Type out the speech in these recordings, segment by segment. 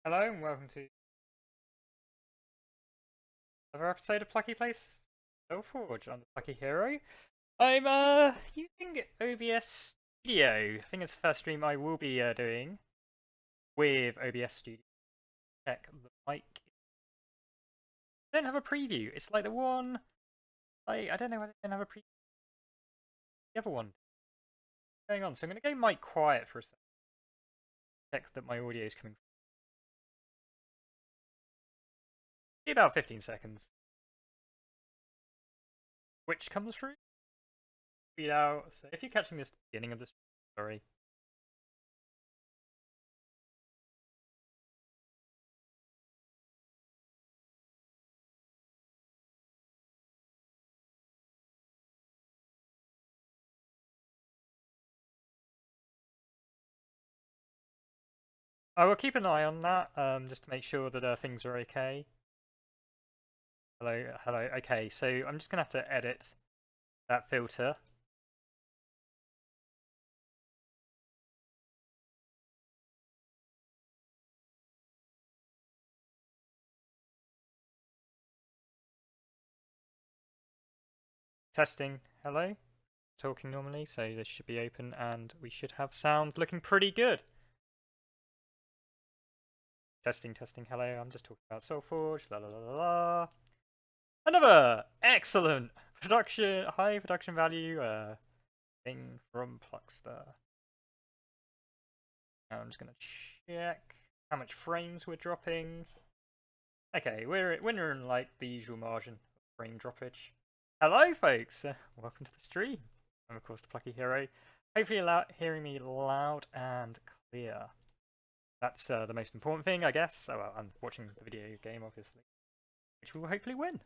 Hello and welcome to another episode of Plucky Plays SolForge. I'm the Plucky Hero. I'm using OBS Studio. I think it's the first stream I will be doing with OBS Studio. Check the mic. I don't have a preview. It's like the one I don't know. I don't have a preview. The other one. What's going on? So I'm gonna go mic quiet for a second. Check that my audio is coming. Be about 15 seconds. Which comes through? Read out. So if you're catching this at the beginning of this, sorry. I will keep an eye on that, just to make sure that things are okay. Hello, hello. Okay, so I'm just gonna have to edit that filter. Testing. Hello. Talking normally, so this should be open, and we should have sound looking pretty good. Testing, testing. Hello. I'm just talking about SolForge. La la la la la. Another excellent high production value thing from Pluckster. Now I'm just gonna check how much frames we're dropping. Okay, we're in like the usual margin of frame droppage. Hello, folks. Welcome to the stream. I'm of course the Plucky Hero. Hopefully, you're hearing me loud and clear. That's the most important thing, I guess. Oh, well, I'm watching the video game, obviously, which we will hopefully win.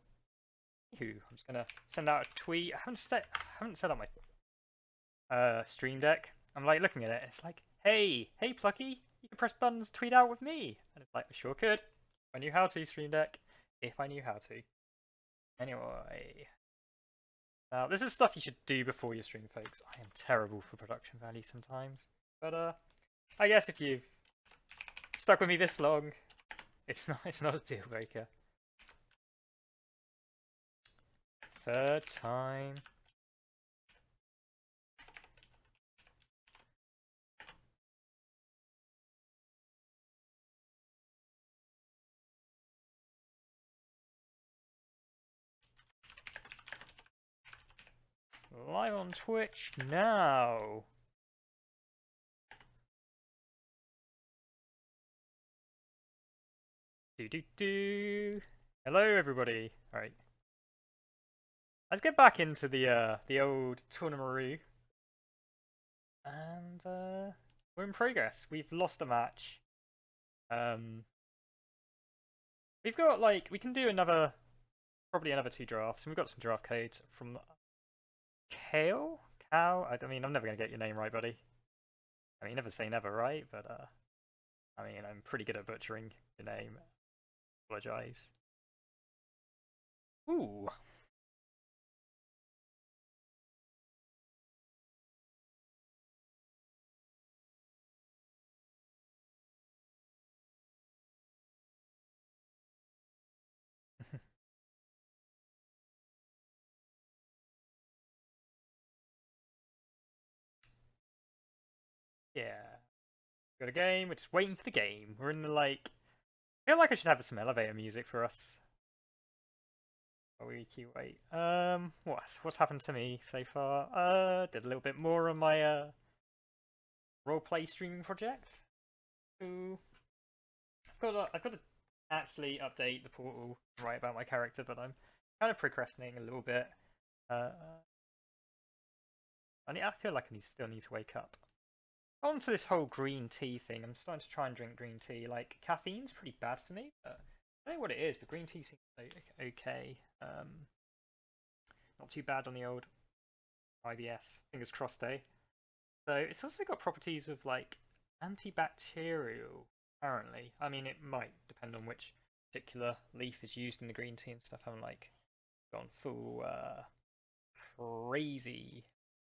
Anywho, I'm just gonna send out a tweet. I haven't set up my stream deck. I'm like looking at it. It's like, hey, Plucky, you can press buttons, tweet out with me, and it's like, I sure could. If I knew how to, stream deck. If I knew how to. Anyway. Now, this is stuff you should do before your stream, folks. I am terrible for production value sometimes. But, I guess if you've stuck with me this long, it's not a deal breaker. Third time. Live on Twitch now. Do. Hello, everybody. All right. Let's get back into the old Tournamaroo. And we're in progress. We've lost a match. We've got like we can do probably another 2 drafts, and we've got some draft codes from Kale. Cow. I mean, I'm never gonna get your name right, buddy. I mean, never say never, right? But I mean, I'm pretty good at butchering your name. Apologize. Ooh. Yeah. Got a game. We're just waiting for the game. We're in the like. I feel like I should have some elevator music for us. While we keep wait. What's happened to me so far? Did a little bit more on my roleplay streaming project. Ooh. I've got to actually update the portal, write about my character, but I'm kind of procrastinating a little bit. I feel like I still need to wake up. On to this whole green tea thing. I'm starting to try and drink green tea. Like, caffeine's pretty bad for me, but I don't know what it is, but green tea seems okay. Not too bad on the old IBS. Fingers crossed, eh? So it's also got properties of like antibacterial. Apparently, I mean it might depend on which particular leaf is used in the green tea and stuff. I haven't like gone full crazy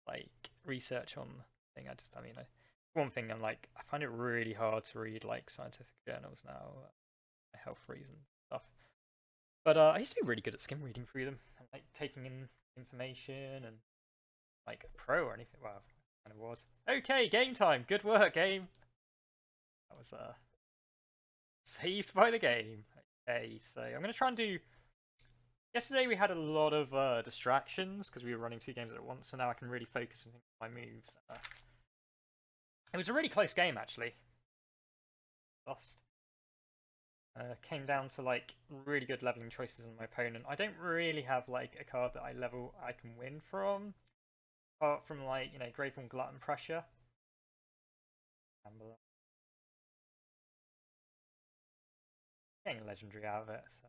like research on the thing. I mean one thing I'm like, I find it really hard to read like scientific journals now, for health reasons and stuff. But I used to be really good at skim reading through them, and, like taking in information and like a pro or anything. Well, kind of was. Okay, game time. Good work, game. That was saved by the game. Okay, so I'm gonna try and do. Yesterday we had a lot of distractions because we were running two games at once, so now I can really focus on my moves. It was a really close game actually. Lost. Came down to like really good leveling choices on my opponent. I don't really have like a card that I can win from, apart from like Graveform Glutton Pressure. Getting a legendary out of it. So.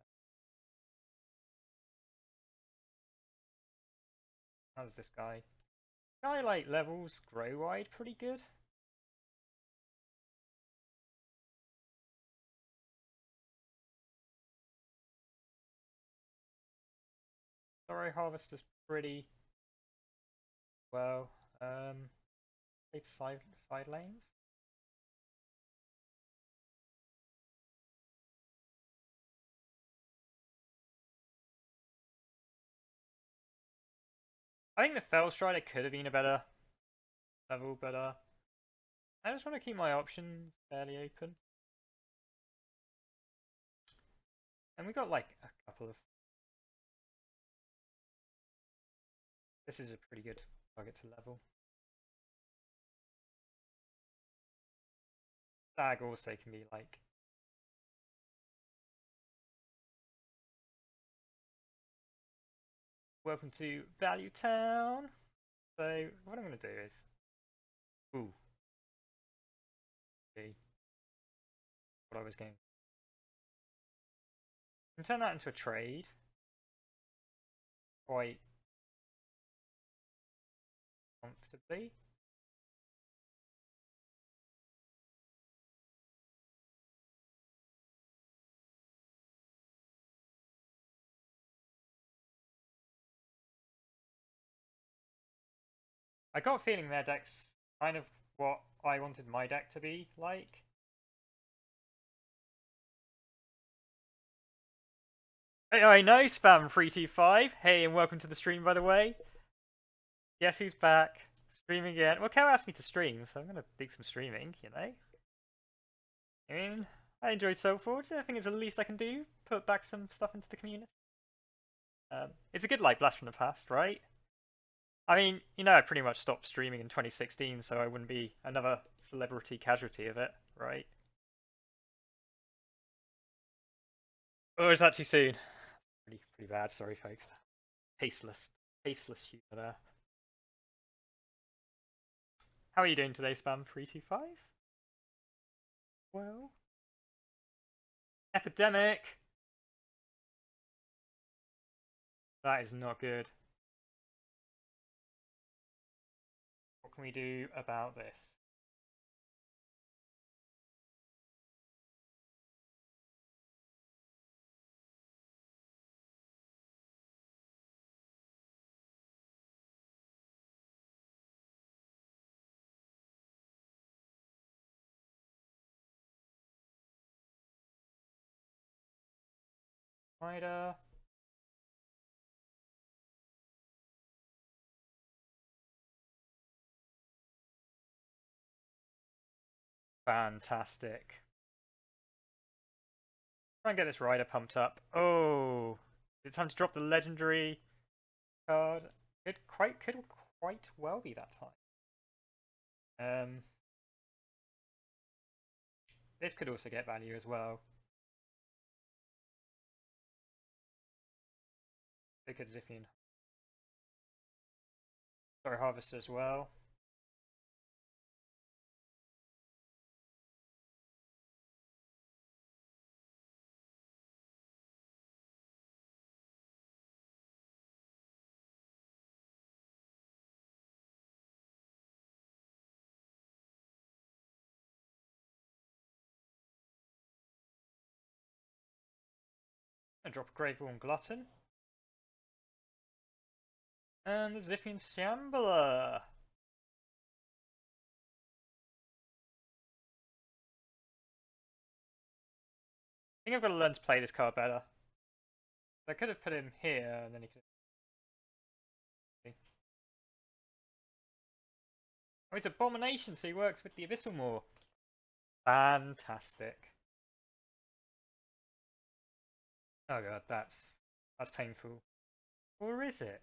How does this guy? Guy like levels grow wide pretty good. Sorrow Harvester's pretty well. Played side lanes. I think the Fell Strider could have been a better level, but I just want to keep my options fairly open. And we got like a couple of. This is a pretty good target to level. Stag also can be like. Welcome to Value Town. So what I'm going to do is. Ooh. Okay. What I was going. I can turn that into a trade. Quite comfortably. I got a feeling their deck's kind of what I wanted my deck to be like. Hey, I know, Spam325. Hey, and welcome to the stream, by the way. Guess who's back? Streaming again. Well, Kel asked me to stream, so I'm going to do some streaming, you know? I mean, I enjoyed SolForge. I think it's the least I can do. Put back some stuff into the community. It's a good, like, blast from the past, right? I mean, I pretty much stopped streaming in 2016, so I wouldn't be another celebrity casualty of it, right? Oh, is that too soon? Pretty bad. Sorry, folks. Tasteless humor there. How are you doing today, Spam325? Well, epidemic. That is not good. What can we do about this? Spider. Fantastic. Try and get this rider pumped up. Oh, is it time to drop the legendary card? Could quite well be that time. This could also get value as well. Look at Ziphian. Sorry, Harvester as well. And drop Graveworn Glutton. And the Ziphian Shambler. think I've got to learn to play this card better. I could have put him here, and then he could. Oh, it's Abomination, so he works with the Abyssal Maw. Fantastic. Oh god, that's painful. Or is it?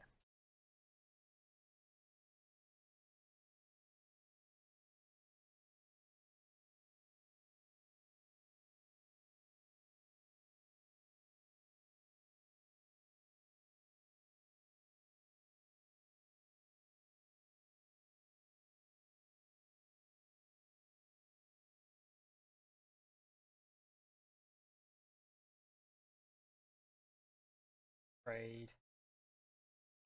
Trade.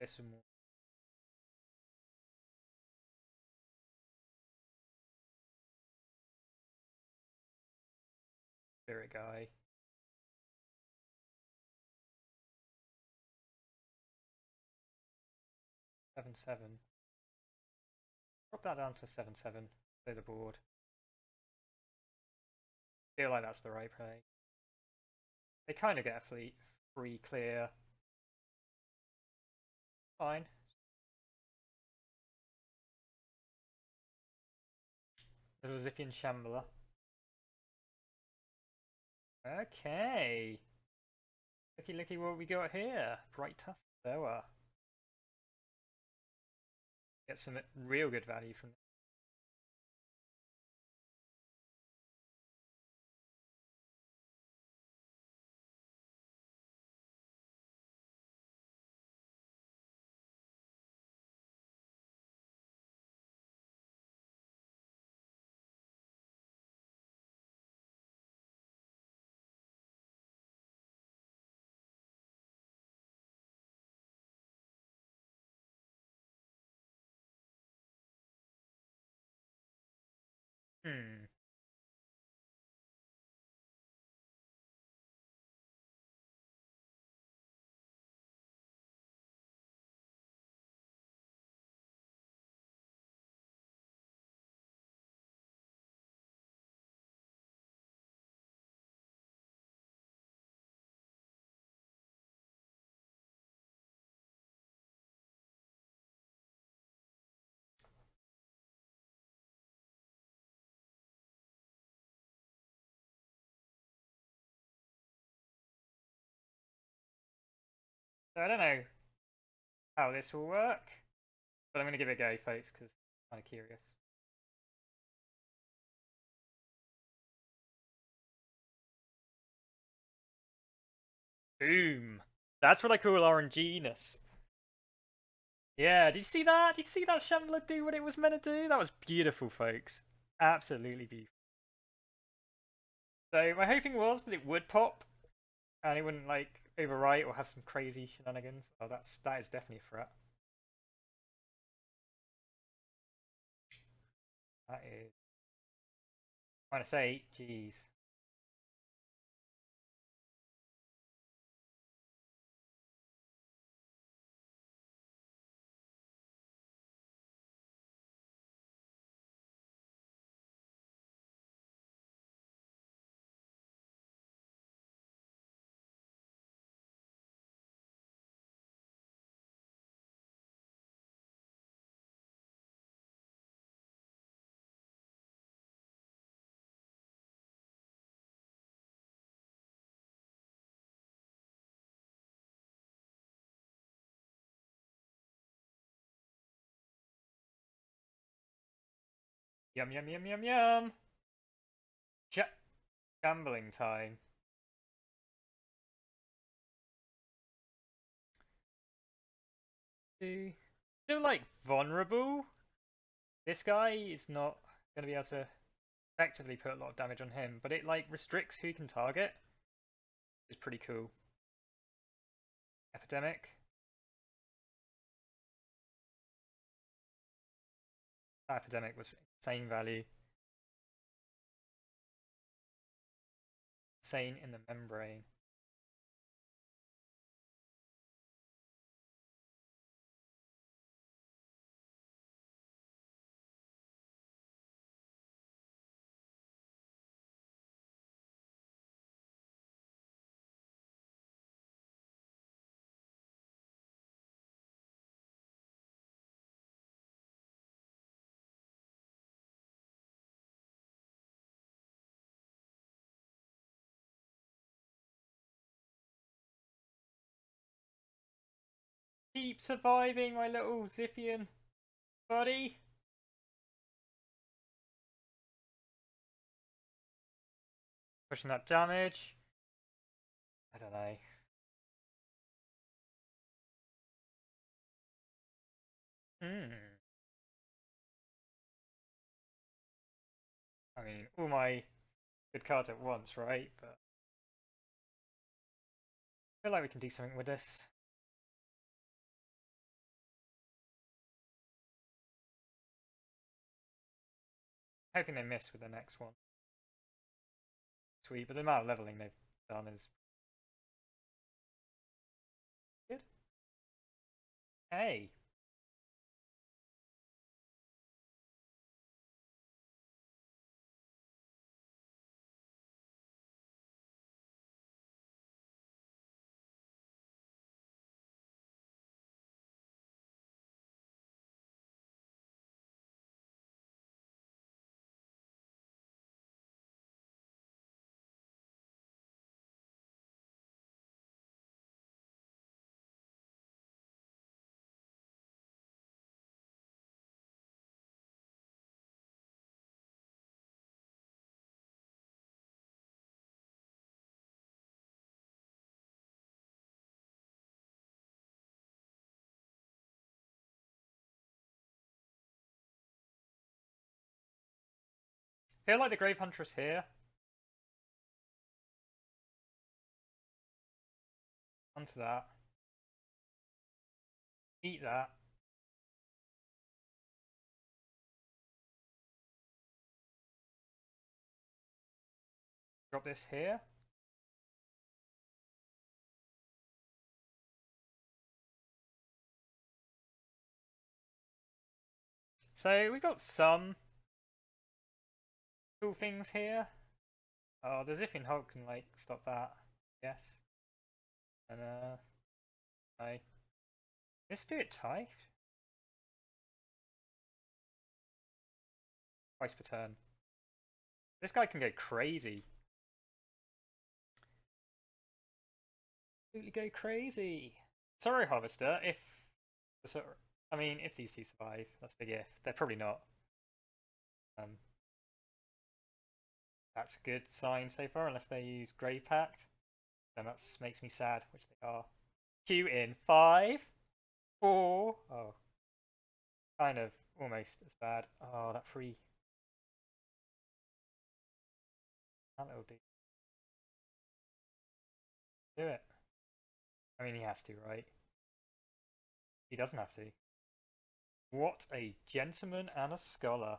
Abyssal Maw. Spirit Guy. 7/7. Drop that down to 7/7. Clear the board. Feel like that's the right play. They kind of get a free clear. Fine. Little Zippian Shambler. Okay. Looky what we got here. Bright Tusk Zoa. Get some real good value from this. Hmm. So I don't know how this will work, but I'm going to give it a go, folks, because I'm kind of curious. Boom. That's what I call RNG-ness. Yeah, did you see that? Did you see that Shambler do what it was meant to do? That was beautiful, folks. Absolutely beautiful. So my hoping was that it would pop, and it wouldn't like overwrite or have some crazy shenanigans. Oh, that is definitely a threat. That is -8. Jeez. Yum yum yum yum yum. Gambling time. Still like vulnerable. This guy is not going to be able to effectively put a lot of damage on him, but it like restricts who he can target. Which is pretty cool. Epidemic. That epidemic was insane value. Insane in the membrane. Keep surviving, my little Ziphian buddy. Pushing that damage. I don't know. I mean, all my good cards at once, right? But I feel like we can do something with this. Hoping they miss with the next one. Sweet, but the amount of leveling they've done is good. Hey. Feel like the Grave Huntress here. Onto that. Eat that. Drop this here. So we've got some cool things here. Oh, the Ziphian Hulk can like stop that. Yes. And let's do it tight. Twice per turn. This guy can go crazy. Absolutely go crazy. Sorrow Harvester, if I mean if these two survive, that's a big if. They're probably not. That's a good sign so far, unless they use Grave Pact. Then that makes me sad, which they are. Q in 5, 4. Oh. Kind of almost as bad. Oh, that free. That little dude. Do it. I mean, he has to, right? He doesn't have to. What a gentleman and a scholar.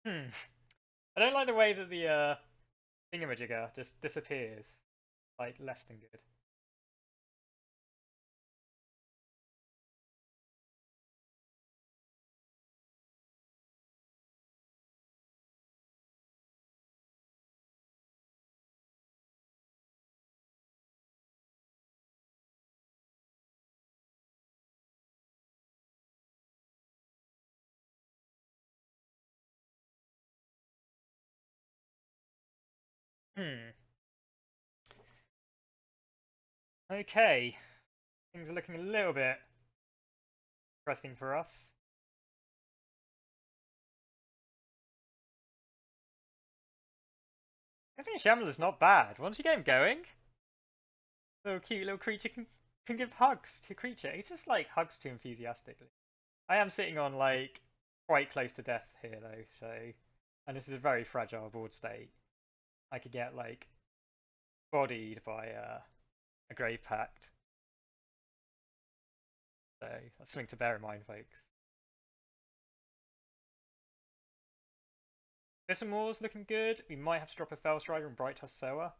I don't like the way that the thingamajigger just disappears. Like, less than good. Okay. Things are looking a little bit interesting for us. I think Shamler's not bad. Once you get him going, little cute little creature can give hugs to a creature. It's just like hugs too enthusiastically. I am sitting on like quite close to death here though, so and this is a very fragile board state. I could get like bodied by a Grave Pact. So that's something to bear in mind, folks. More's looking good. We might have to drop a Fellstrider and Bright Tusk Sower.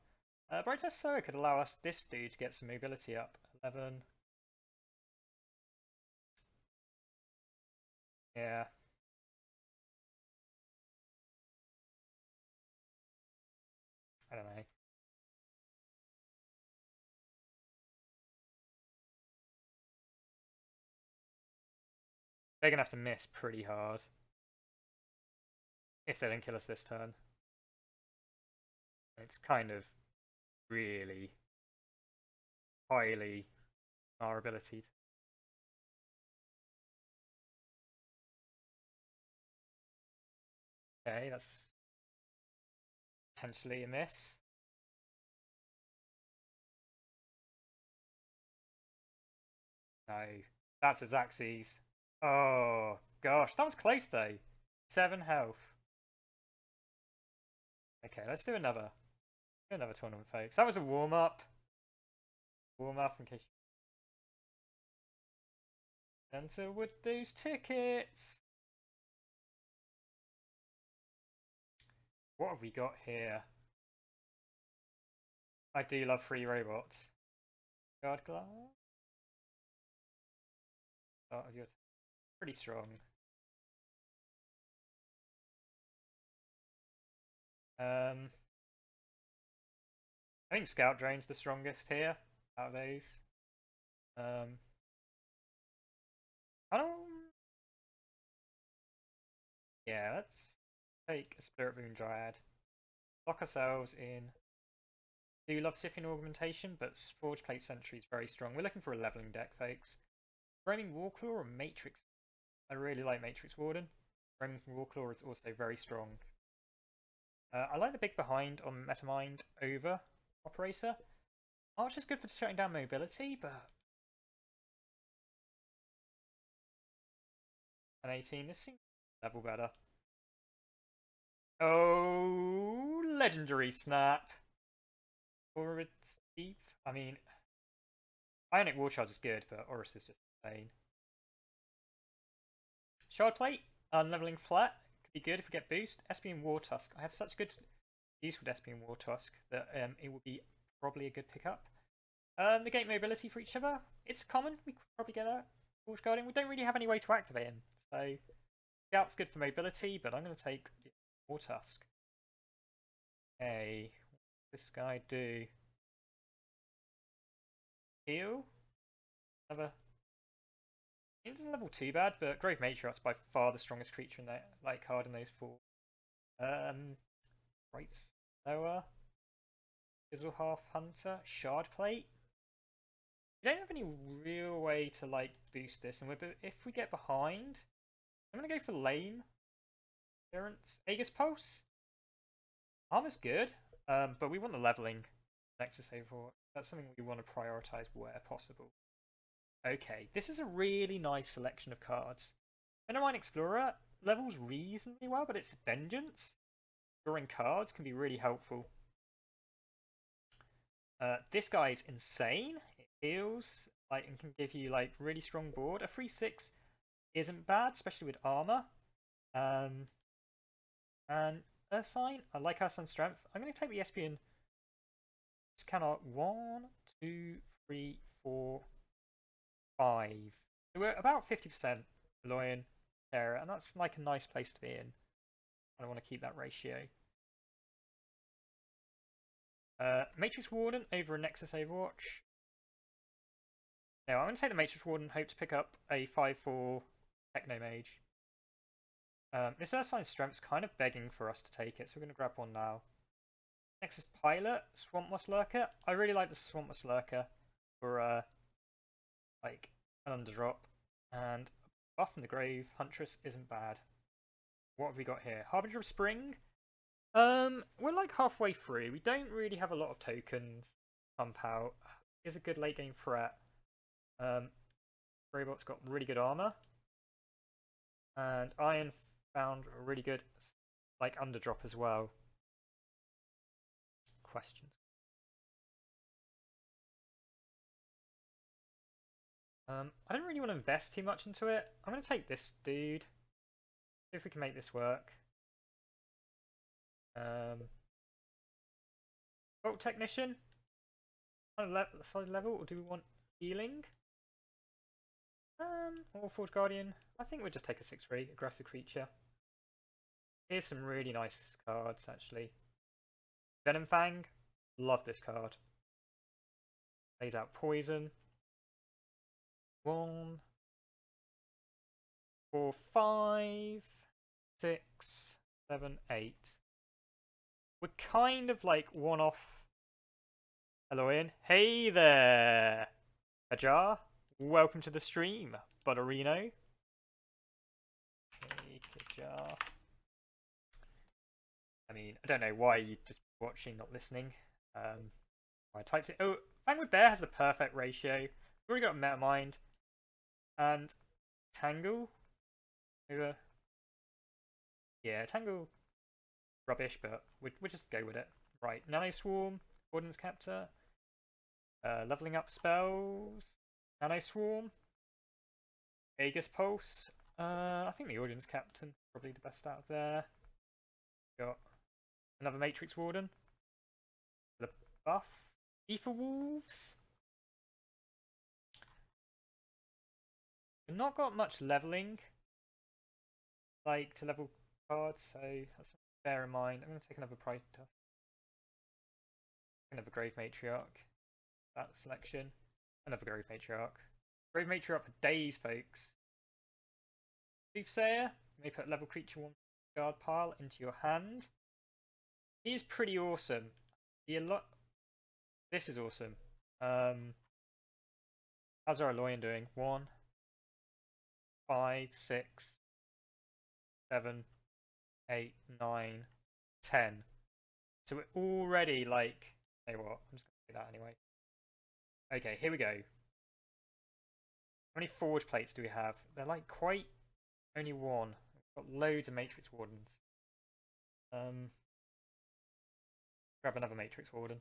Brightest Sower could allow us this dude to get some mobility up. 11. Yeah. I don't know. They're gonna have to miss pretty hard if they don't kill us this turn. It's kind of really highly our ability to... Okay, that's potentially a miss. No, that's a Xaxes. Oh gosh, that was close though. 7 health. Okay, let's do another. Do another tournament, folks. That was a warm up. Warm up in case you enter with those tickets. What have we got here? I do love free robots. Guard glass. Oh, you're pretty strong. I think Scout Drone's the strongest here out of those. I don't. Yeah, let's take a Spirit Boon Dryad. Lock ourselves in. Do love Scythian Augmentation, but Forge Plate Sentry is very strong. We're looking for a leveling deck, folks. Roaming Warclaw or Matrix? I really like Matrix Warden. Roaming Warclaw is also very strong. I like the big behind on Metamind over Operator. Arch is good for shutting down mobility, but an 18, this seems level better. Oh, legendary snap. Or it's deep. I mean, Ionic War Charge is good, but Horus is just insane. Shard Plate, Unleveling Flat could be good if we get boost. Espion War Tusk. I have such good use with Espion War Tusk that it will be probably a good pickup. Negate mobility for each other. It's common. We could probably get a Forge Guarding. We don't really have any way to activate him, so Scout's good for mobility, but I'm going to take the War Tusk. Okay, what does this guy do? Heal? Another. It doesn't level too bad, but Grave Matriarch's by far the strongest creature in that card in those 4. Right, Sower. Chisel Half Hunter. Shard Plate. We don't have any real way to boost this, and if we get behind, I'm gonna go for lane appearance. Aegis Pulse. Armor's good, but we want the leveling Nexus Overwatch. That's something we want to prioritize where possible. Okay, this is a really nice selection of cards. Menomine Explorer levels reasonably well, but its Vengeance, drawing cards, can be really helpful. This guy is insane. It heals, and can give you really strong board. A 3/6 isn't bad, especially with armor. And Ursine, I like Ursine's strength. I'm going to take the Espion. This cannot 1, 2, 3, 4, 5. So we're about 50% Loyan, Terra, and that's a nice place to be in. I want to keep that ratio. Matrix Warden over a Nexus Overwatch. Now, I'm going to take the Matrix Warden, hope to pick up a 5/4 Techno Mage. This Ursine's strength's kind of begging for us to take it, so we're going to grab one now. Nexus Pilot, Swamp Moss Lurker. I really like the Swamp Moss Lurker for an underdrop. And Buff from the Grave Huntress isn't bad. What have we got here? Harbinger of Spring. We're halfway through. We don't really have a lot of tokens pump out. Is a good late game threat. Robot's got really good armor. And Iron found a really good underdrop as well. Questions. I don't really want to invest too much into it. I'm going to take this dude. See if we can make this work. Bolt Technician? Solid level, or do we want healing? Or Forge Guardian? I think we'll just take a 6/3 aggressive creature. Here's some really nice cards, actually. Venom Fang, love this card. Lays out poison. 1, 4, 5, 6, 7, 8. We're kind of like one off. Hello, Ian. Hey there, Ajar. Welcome to the stream, Butterino. Hey, Ajar. I mean, I don't know why you just watching, not listening. I typed it. Oh, Fangwood Bear has the perfect ratio. We've already got Metamind and Tangle. Yeah, Tangle rubbish, but we'll just go with it. Right, Nano Swarm, Ordnance Captor, leveling up spells, Nano Swarm, Aegis Pulse. I think the Ordnance Captain probably the best out of there. Got another Matrix Warden. The buff. Ether Wolves. We've not got much leveling, like to level cards, so that's something to bear in mind. I'm going to take another Pride Tusk. Another Grave Matriarch. That selection. Another Grave Matriarch. Grave Matriarch for days, folks. Soothsayer. You may put level creature 1 guard pile into your hand. He is pretty awesome. This is awesome. How's our Aloyan doing? 1, 5, 6, 7, 8, 9, 10. So we're already like, hey what? I'm just gonna do that anyway. Okay, here we go. How many Forge Plates do we have? They're like quite only 1. We've got loads of Matrix Wardens. Grab another Matrix Warden.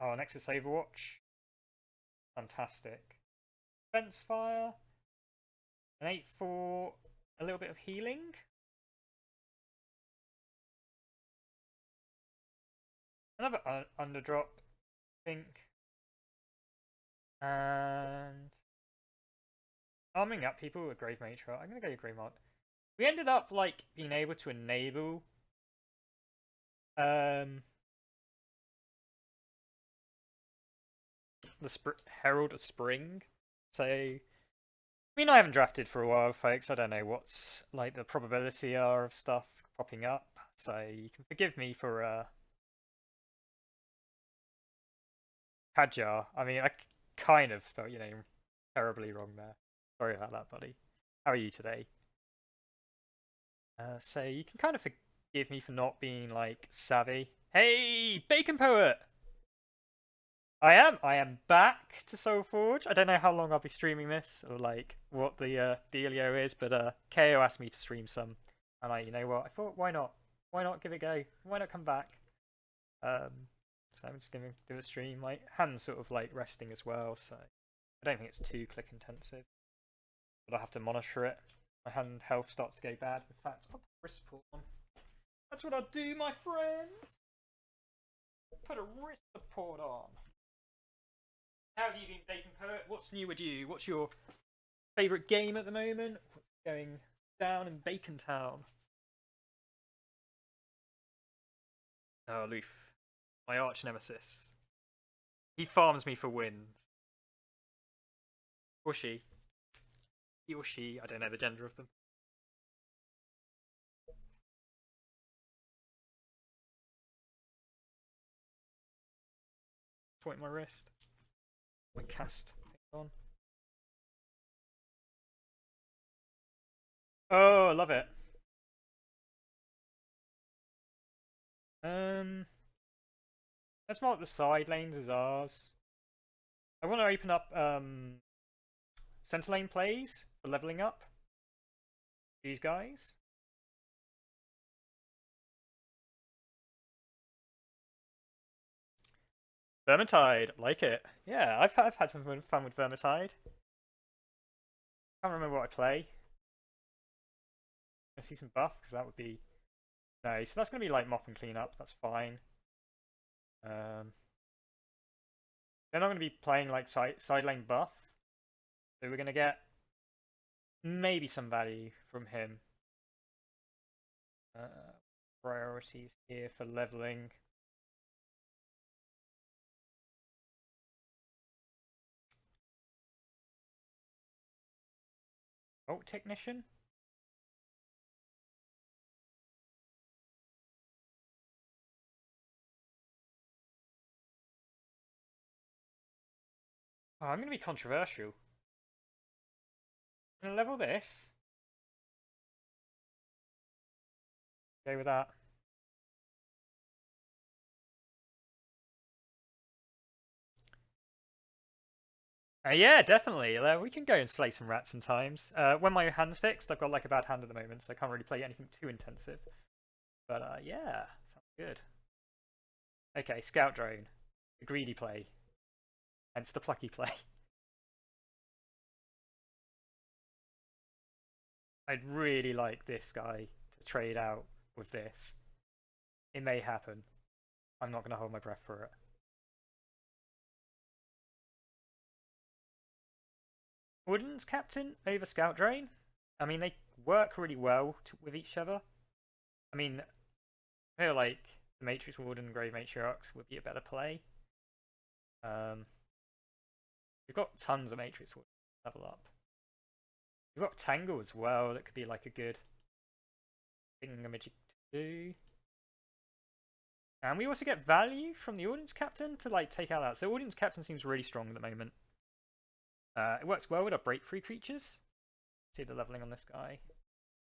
Oh, next is Overwatch. Fantastic. Fence Fire. An 8/4. A little bit of healing. Another underdrop. Pink. And arming up people with Grave Matriarch. I'm gonna go Grave Matriarch. We ended up like being able to enable the Herald of Spring. So I mean, I haven't drafted for a while, folks. I don't know what's like the probability are of stuff popping up. So you can forgive me for Kajar. I mean, I kind of spelled your name terribly wrong there. Sorry about that, buddy. How are you today? So you can kind of forgive me for not being like savvy. Hey, Bacon Poet! I am back to SolForge. I don't know how long I'll be streaming this or like what the dealio is, but KO asked me to stream some, and you know what? I thought, why not? Why not give it a go? Why not come back? So I'm just gonna do a stream. My hand's sort of like resting as well, so I don't think it's too click intensive, but I have to monitor it. My hand health starts to go bad. In fact, I'll put wrist support on. That's what I'll do, my friends. Put a wrist support on. How have you been, Bacon Poet? What's new with you? What's your favourite game at the moment? What's going down in Bacon Town? Oh, Loof. My arch nemesis. He farms me for wins. Or she. He or she, I don't know the gender of them. Point my wrist. My cast on. Oh, I love it. Let's mark the side lanes as ours. I want to open up center lane plays for leveling up these guys. Vermintide, like it. Yeah, I've had some fun with Vermintide. Can't remember what I play. I see some buff because that would be no. So that's gonna be like mop and clean up. That's fine. They're not going to be playing like side lane buff, so we're going to get maybe some value from him. Priorities here for leveling. Ult technician? Oh, I'm going to be controversial. I'm going to level this. Go with that. Yeah, definitely. We can go and slay some rats sometimes. When my hand's fixed, I've got like a bad hand at the moment, so I can't really play anything too intensive. But yeah, sounds good. Okay, scout drone. The greedy play. Hence the plucky play. I'd really like this guy to trade out with this. It may happen. I'm not going to hold my breath for it. Ordnance Captain over Scout Drone? I mean, they work really well with each other. I mean, I feel like the Matrix Warden and Grave Matriarchs would be a better play. We've got tons of Matrix Warden level up. We've got Tangle as well, that could be like a good thingamajig to do. And we also get value from the Ordnance Captain to like take out that. So Ordnance Captain seems really strong at the moment. It works well with our break-free creatures. See the leveling on this guy.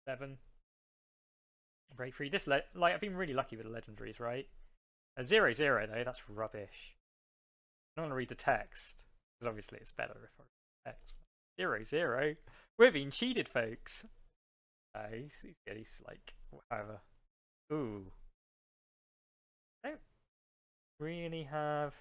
7. Break-free. This like I've been really lucky with the legendaries, right? 0-0 though, that's rubbish. I'm not gonna read the text, because obviously it's better if I read the text. 0-0. We're being cheated, folks. He's good. He's like whatever. Ooh. I don't really have.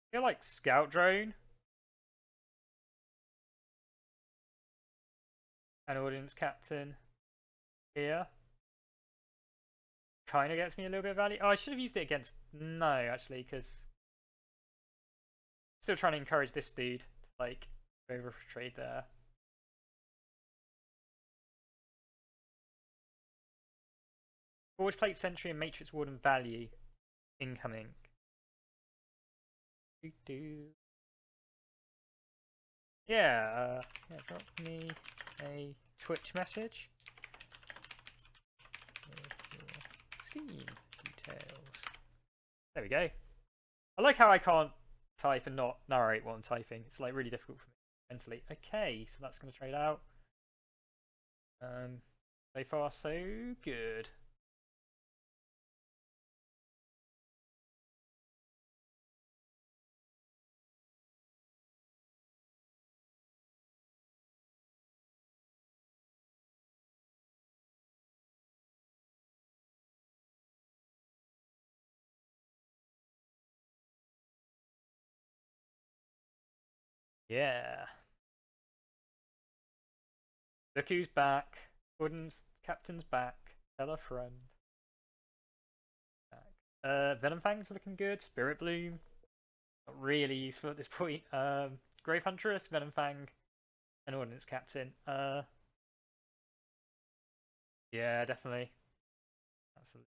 I feel like Scout Drone and Audience Captain here kind of gets me a little bit of value. Oh, I should have used it against. No, actually, because still trying to encourage this dude to like over trade there. Forge Plate Sentry and Matrix Warden value incoming. Yeah, drop me a Twitch message with your Steam details. There we go. I like how I can't type and not narrate what I'm typing. It's like really difficult for me mentally. Okay, so that's going to trade out. So far so good. Yeah. Look who's back. Wooden's captain's back. Tell a friend. Back. Venomfang's looking good. Spirit Bloom. Not really useful at this point. Grave Huntress, Venomfang, and Ordnance Captain. Yeah, definitely. Absolutely.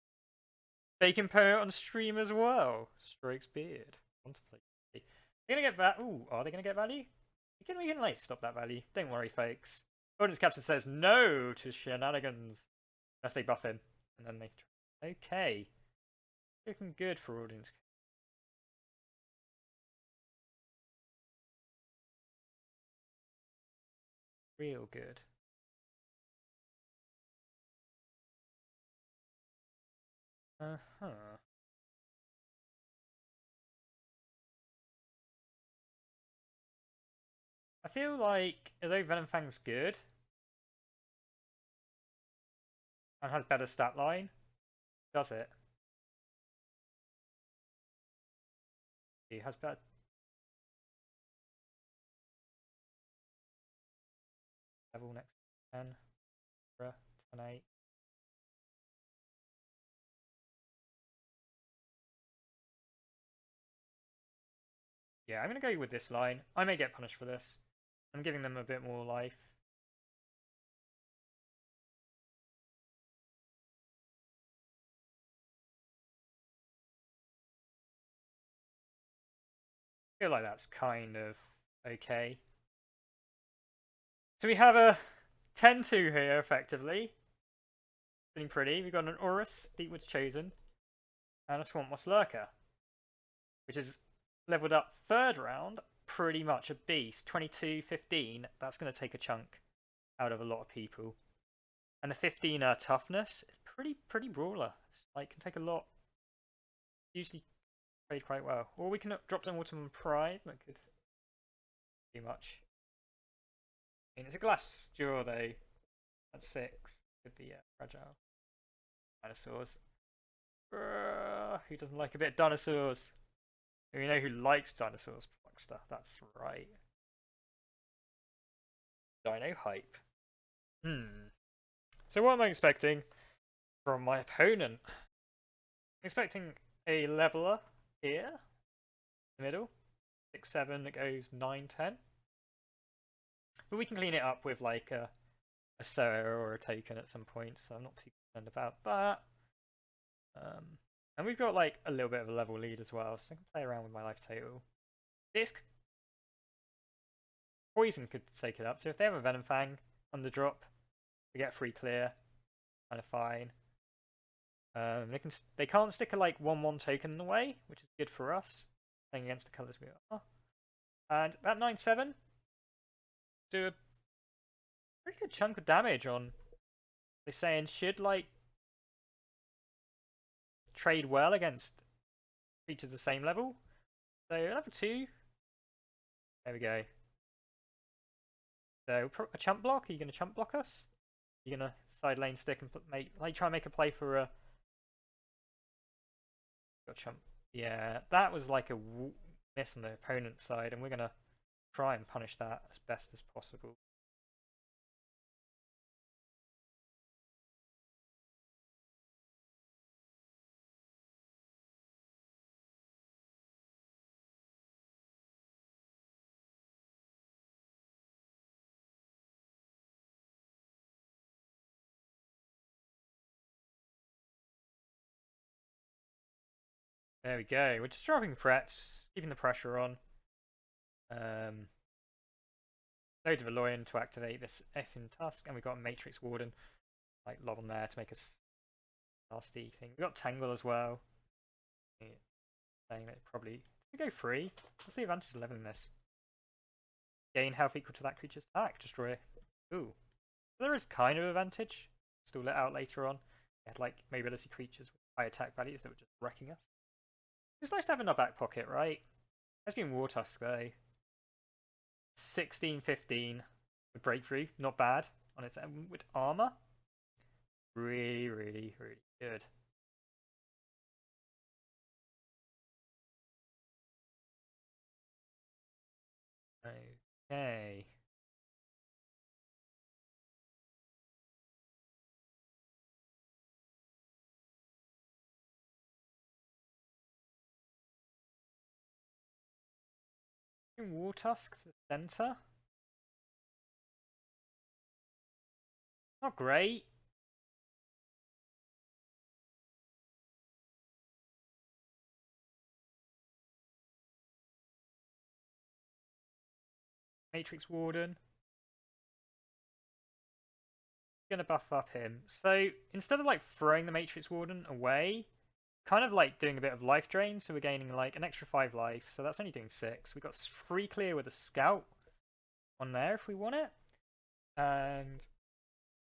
Bacon Poet on stream as well. Strokes Beard. Contemplate. They're gonna get that. Ooh, are they gonna get value? We can like stop that value. Don't worry, folks. Ordnance Captain says no to shenanigans. Unless they buff him. And then they. Okay. Looking good for Ordnance. Real good. Uh-huh. I feel like, although Venomfang's good, and has better stat line. Does it? He has better. Level next to 10. 10, 8. Yeah, I'm going to go with this line. I may get punished for this. I'm giving them a bit more life. I feel like that's kind of okay. So we have a 10-2 here, effectively. Feeling pretty. We've got an Aurus, Deepwood's Chosen, and a Swampmoss Lurker, which is leveled up third round. Pretty much a beast. 22-15. That's going to take a chunk out of a lot of people. And the 15 toughness is pretty brawler. It's like can take a lot. Usually trade quite well. Or we can drop down Autumn Pride. That could do much. I mean, it's a glass jaw though. That's 6. Could be fragile. Dinosaurs. Who doesn't like a bit of dinosaurs? We know who likes dinosaurs. Stuff. That's right. Dino hype. So what am I expecting from my opponent? I'm expecting a leveler here, in the middle, 6-7 that goes 9-10. But we can clean it up with like a Sarah or a Taken at some point, so I'm not too concerned about that. And we've got like a little bit of a level lead as well, so I can play around with my life total. This Poison could take it up, so if they have a Venom Fang on the drop, they get free clear, kind of fine. They can't stick a like 1/1 token in the way, which is good for us, playing against the colours we are. And about 9-7, do a pretty good chunk of damage on. They're saying should like trade well against creatures the same level. So level 2. There we go. So a chump block. Are you going to chump block us? Are you going to side lane stick and try and make a play for a chump? Yeah, that was like a miss on the opponent's side, and we're going to try and punish that as best as possible. There we go. We're just dropping threats, keeping the pressure on. Loads of Aloyan to activate this effing Tusk, and we've got a Matrix Warden, like lob on there to make us nasty thing. We've got Tangle as well. Saying that probably we go free. What's the advantage of leveling this? Gain health equal to that creature's attack. Destroy it. Ooh, there is kind of advantage. Still let out later on. They had like mobility creatures with high attack values that were just wrecking us. It's nice to have in our back pocket, right? Has been War Tusk though. 16-15 with breakthrough, not bad on its own. With armor, really good. Okay. War Tusk to center. Not great. Matrix Warden. Gonna buff up him. So instead of like throwing the Matrix Warden away, kind of like doing a bit of life drain, so we're gaining like an extra 5 life, so that's only doing 6. We got free clear with a scout on there if we want it. And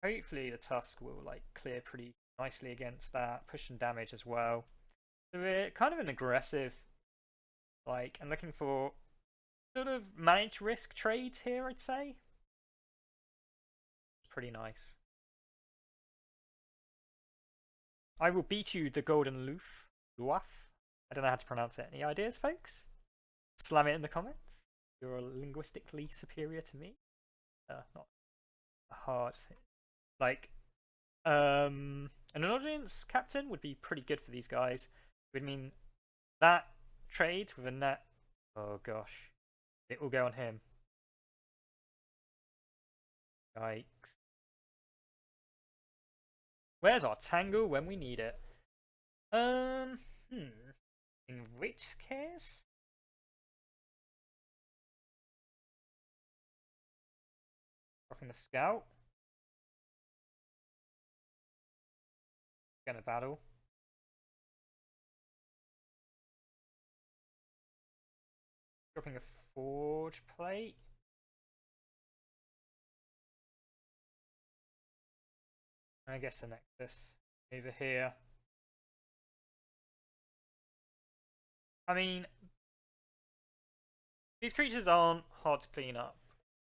hopefully the Tusk will like clear pretty nicely against that, push some damage as well. So we're kind of an aggressive, like, and looking for sort of managed risk trades here, I'd say. Pretty nice. I will beat you the golden Luaf. I don't know how to pronounce it. Any ideas, folks? Slam it in the comments. You're linguistically superior to me. Not hard. Like, an audience captain would be pretty good for these guys. It would mean that trade with a net. Oh gosh, it will go on him. Yikes. Where's our tangle when we need it? In which case? Dropping the scout. Gonna battle. Dropping a forge plate. I guess the nexus over here. I mean, these creatures aren't hard to clean up.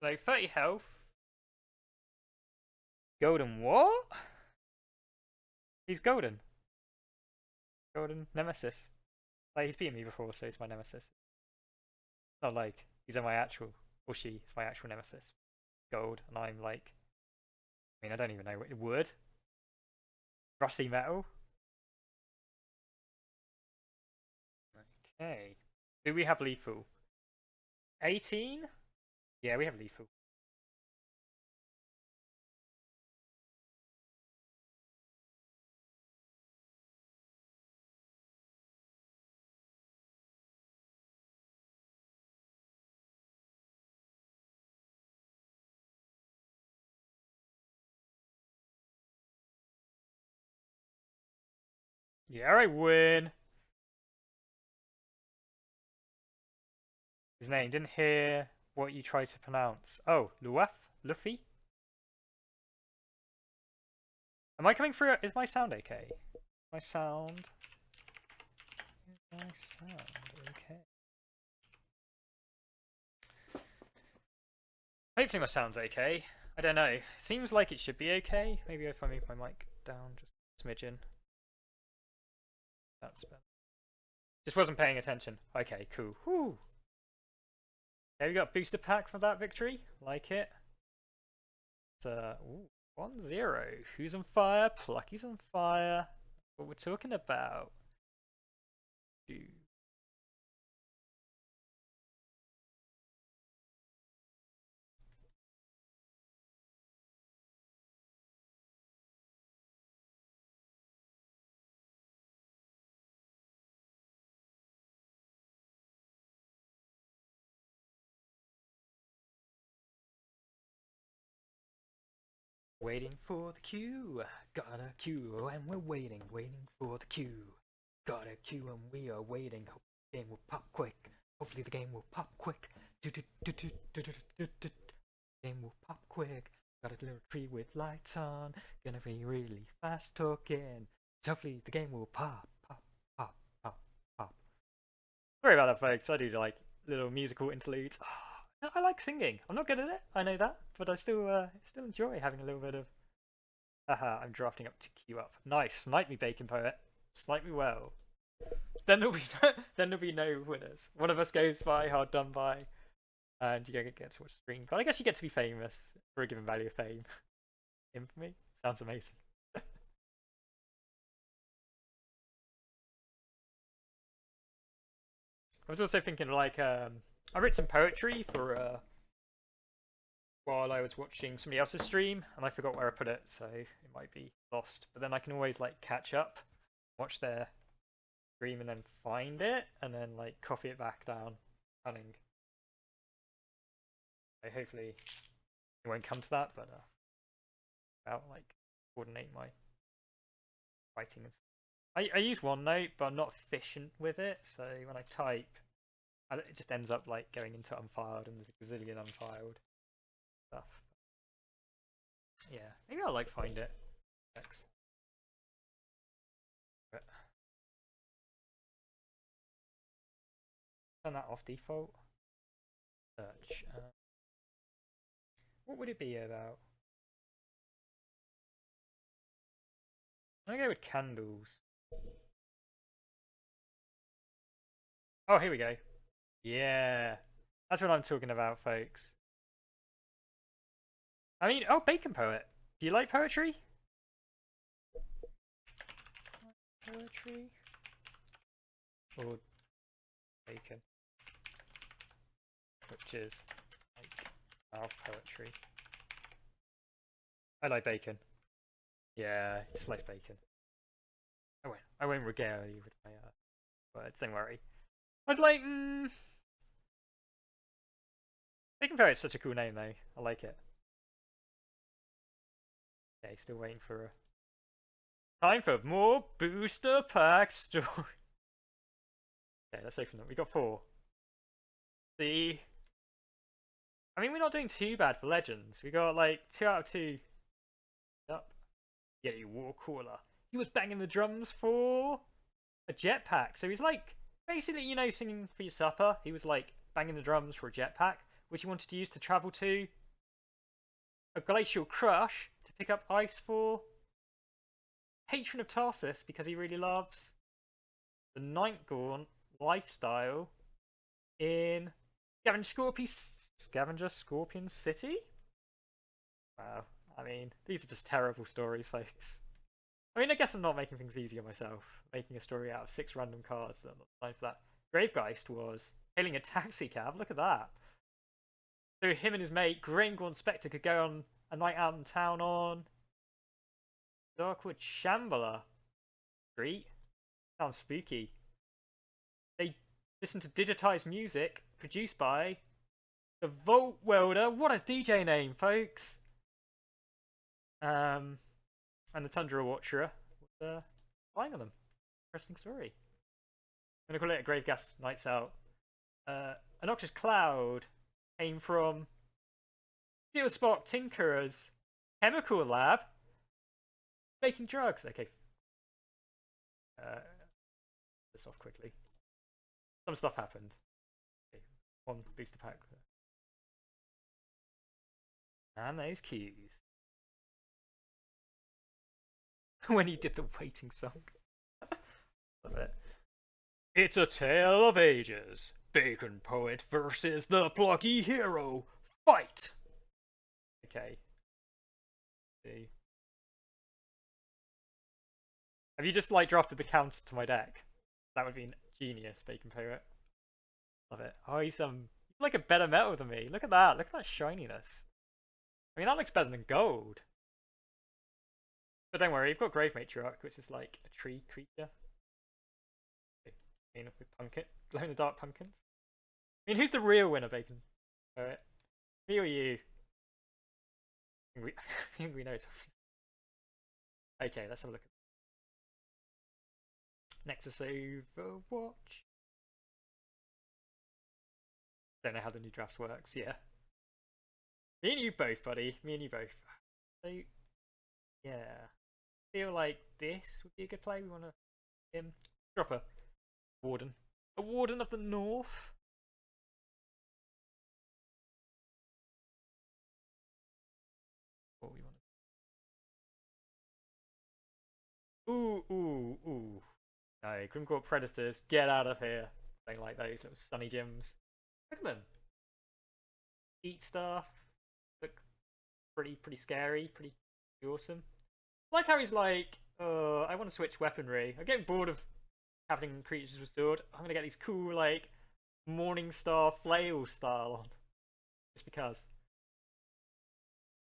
So 30 health. Golden what? He's golden. Golden nemesis. Like, he's beaten me before, so he's my nemesis. Not like he's my actual, or she is my actual nemesis. Gold, and I'm like, I mean, I don't even know what wood. Rusty metal. Okay. Do we have lethal? 18? Yeah, we have lethal. Yeah, I win. His name, didn't hear what you tried to pronounce. Oh, Luffy? Am I coming through? Is my sound okay? My sound. Is my sound okay? Hopefully my sound's okay. I don't know. It seems like it should be okay. Maybe if I move my mic down just a smidgen. That's better. Just wasn't paying attention. Okay, cool. Whew. Okay, we got a booster pack for that victory. Like it. It's 1-0. Who's on fire? Plucky's on fire. What we're talking about. Dude. Waiting for the queue. Got a queue and we're waiting for the queue. Got a queue and we are waiting. Hope the game will pop quick. Hopefully the game will pop quick. Game will pop quick. Got a little tree with lights on. Gonna be really fast talking. So hopefully the game will pop. Sorry about that, folks. I do like little musical interludes. I like singing. I'm not good at it. I know that, but I still enjoy having a little bit of. Haha, I'm drafting up to queue up. Nice, snipe me, Bacon Poet. Snipe me well. Then there'll be no winners. One of us goes by, hard done by, and you get to watch the stream. But I guess you get to be famous for a given value of fame. Infamy sounds amazing. I was also thinking, like, I wrote some poetry for while I was watching somebody else's stream, and I forgot where I put it, so it might be lost. But then I can always like catch up, watch their stream, and then find it, and then like copy it back down. Cunning. So hopefully it won't come to that, but I'll like coordinate my writing. I use OneNote, but I'm not efficient with it, so when I type, it just ends up like going into unfiled, and there's a gazillion unfiled stuff. Yeah, maybe I'll like find it. Thanks. Turn that off default. Search. What would it be about? I'm gonna go with candles. Oh, here we go. Yeah. That's what I'm talking about, folks. I mean, oh, Bacon Poet. Do you like poetry? Poetry? Or bacon? Which is like our poetry. I like bacon. Yeah, he just likes bacon. I won't regale you with my words, don't worry. I was like, Bacon Poet's such a cool name though. I like it. Okay, still waiting for a time for more booster pack story. Okay, let's open them. We got 4. See, I mean, we're not doing too bad for legends. We got like 2 out of 2. Up. Yeah, you war caller. He was banging the drums for a jetpack. So he's like, basically, you know, singing for your supper. He was like banging the drums for a jetpack, which he wanted to use to travel to a glacial crush to pick up ice for patron of Tarsus because he really loves the Nightgaunt lifestyle in Scavenger Scorpion City. Wow, I mean, these are just terrible stories, folks. I mean, I guess I'm not making things easier myself, making a story out of 6 random cards that I'm not time for that. Gravegeist was hailing a taxi cab, look at that. So him and his mate, Grimgaunt Spectre, could go on a night out in town on Darkwood Shambler Street. Sounds spooky. They listened to digitized music produced by the Vault Welder. What a DJ name, folks! And the Tundra Watcher was flying on them. Interesting story. I'm gonna call it a Grave Gas Nights Out. A Noxious Cloud came from Steel Spark Tinkerer's chemical lab making drugs. Okay. This off quickly. Some stuff happened. Okay. 1 booster pack. And those keys. When he did the waiting song. Love it. It's a tale of ages. Bacon Poet versus the plucky hero. Fight! Okay. See. Have you just like drafted the counter to my deck? That would be genius, Bacon Poet. Love it. Oh, he's like a better metal than me. Look at that. Look at that shininess. I mean, that looks better than gold. But don't worry, you've got Grave Matriarch, which is like a tree creature. Okay. I mean, with pumpkin, glow in the dark pumpkins. I mean, who's the real winner, Bacon Poet? Me or you? I think we know. Okay, let's have a look. Nexus Overwatch. Don't know how the new draft works. Yeah. Me and you both, buddy. Me and you both. So, yeah. Feel like this would be a good play. We want to drop a warden. A warden of the north. What we want. Ooh. No, Grimcourt Predators, get out of here. Don't like those little sunny gyms. Look at them. Eat stuff. Look pretty scary, pretty awesome. I like how he's like, I want to switch weaponry. I'm getting bored of having creatures with sword. I'm gonna get these cool like Morningstar flail style on. Just because.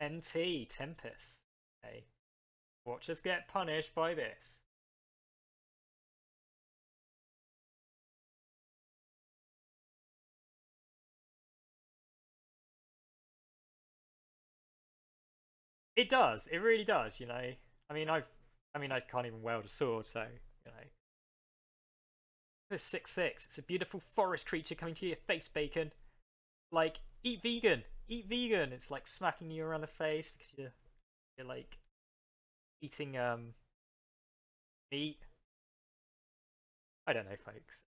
NT Tempest. Okay. Watch us get punished by this. It does. It really does. You know. I mean, I can't even wield a sword, so you know. It's 6/6. It's a beautiful forest creature coming to your face, Bacon. Like, eat vegan. Eat vegan. It's like smacking you around the face because you're like eating meat. I don't know, folks.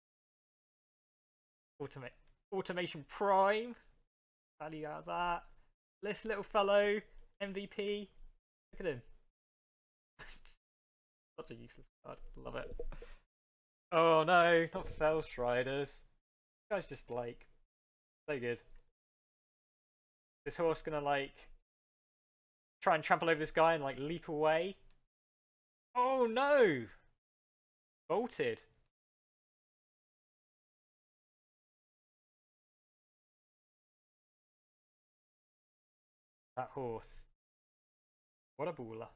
Automation Prime. Value out of that. This little fellow MVP. Look at him. Such a useless card. Love it. Oh no, not Fell Striders. This guy's just like so good. This horse gonna like try and trample over this guy and like leap away. Oh no! Bolted. That horse. What a baller.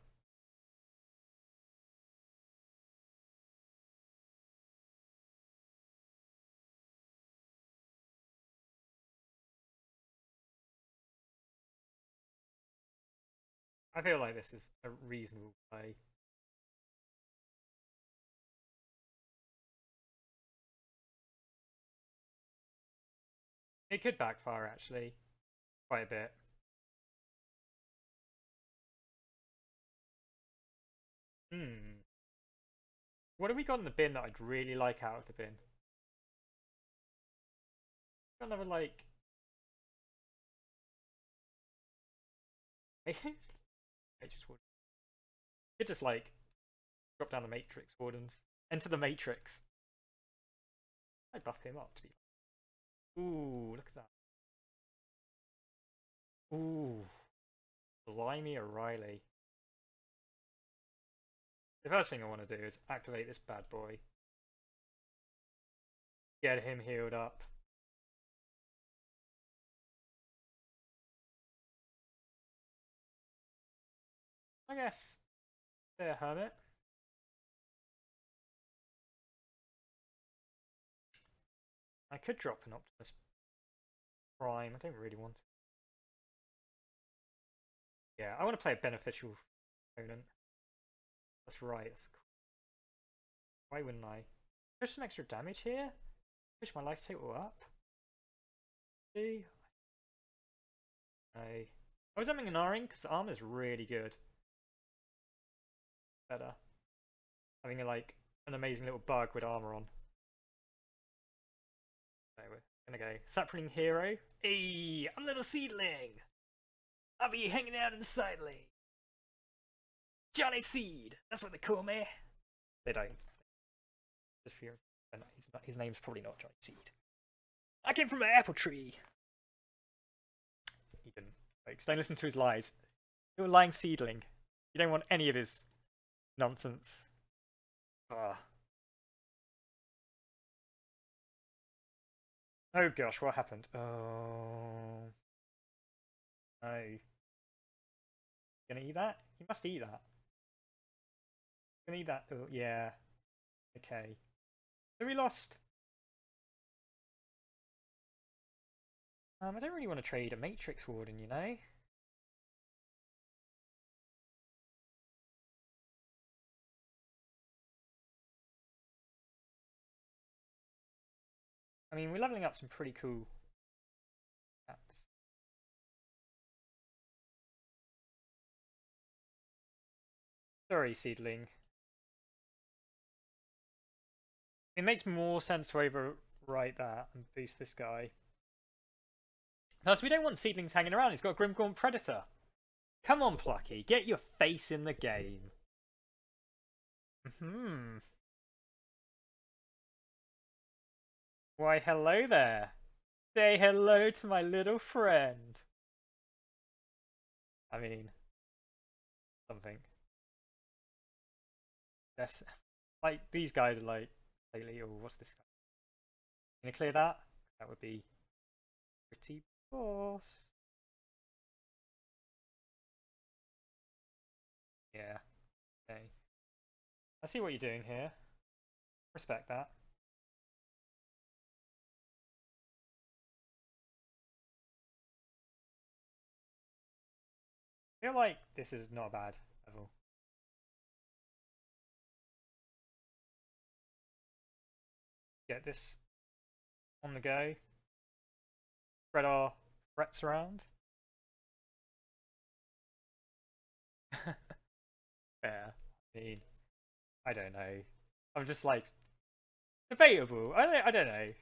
I feel like this is a reasonable play. It could backfire actually, quite a bit. Hmm. What have we got in the bin that I'd really like out of the bin? Got another like. Matrix Warden. Could just like drop down the Matrix Wardens. Enter the Matrix. I'd buff him up to be. Ooh, look at that. Ooh. Blimey O'Reilly. The first thing I want to do is activate this bad boy. Get him healed up. I guess. There, Hermit. I could drop an Optimus Prime. I don't really want to. Yeah, I want to play a beneficial opponent. That's right. That's cool. Why wouldn't I? Push some extra damage here? Push my life total up? See? I was having an R-ing because the armor is really good. Better. Having a, like an amazing little bug with armor on. So we're gonna go Sapling Hero. Hey, I'm a little seedling. I'll be hanging out in the side lane. Johnny Seed. That's what they call me. They don't. Just for your, his name's probably not Johnny Seed. I came from an apple tree. He didn't. Folks, don't listen to his lies. You're a lying seedling. You don't want any of his nonsense. Ugh. Oh gosh, what happened? Oh. No. Gonna eat that? You must eat that. Gonna eat that? Oh, yeah. Okay. So we lost. I don't really want to trade a Matrix Warden, you know? I mean, we're leveling up some pretty cool cats. Sorry, Seedling. It makes more sense to overwrite that and boost this guy. Plus, we don't want Seedlings hanging around. He's got a Grimgaunt Predator. Come on, Plucky. Get your face in the game. Why, hello there. Say hello to my little friend. I mean, something. That's like these guys are like lately. Oh, what's this guy? Gonna clear that? That would be pretty boss. Yeah. Okay. I see what you're doing here. Respect that. I feel like this is not a bad level. Get this on the go. Spread our threats around. Yeah, I mean, I don't know. I'm just like debatable. I don't know.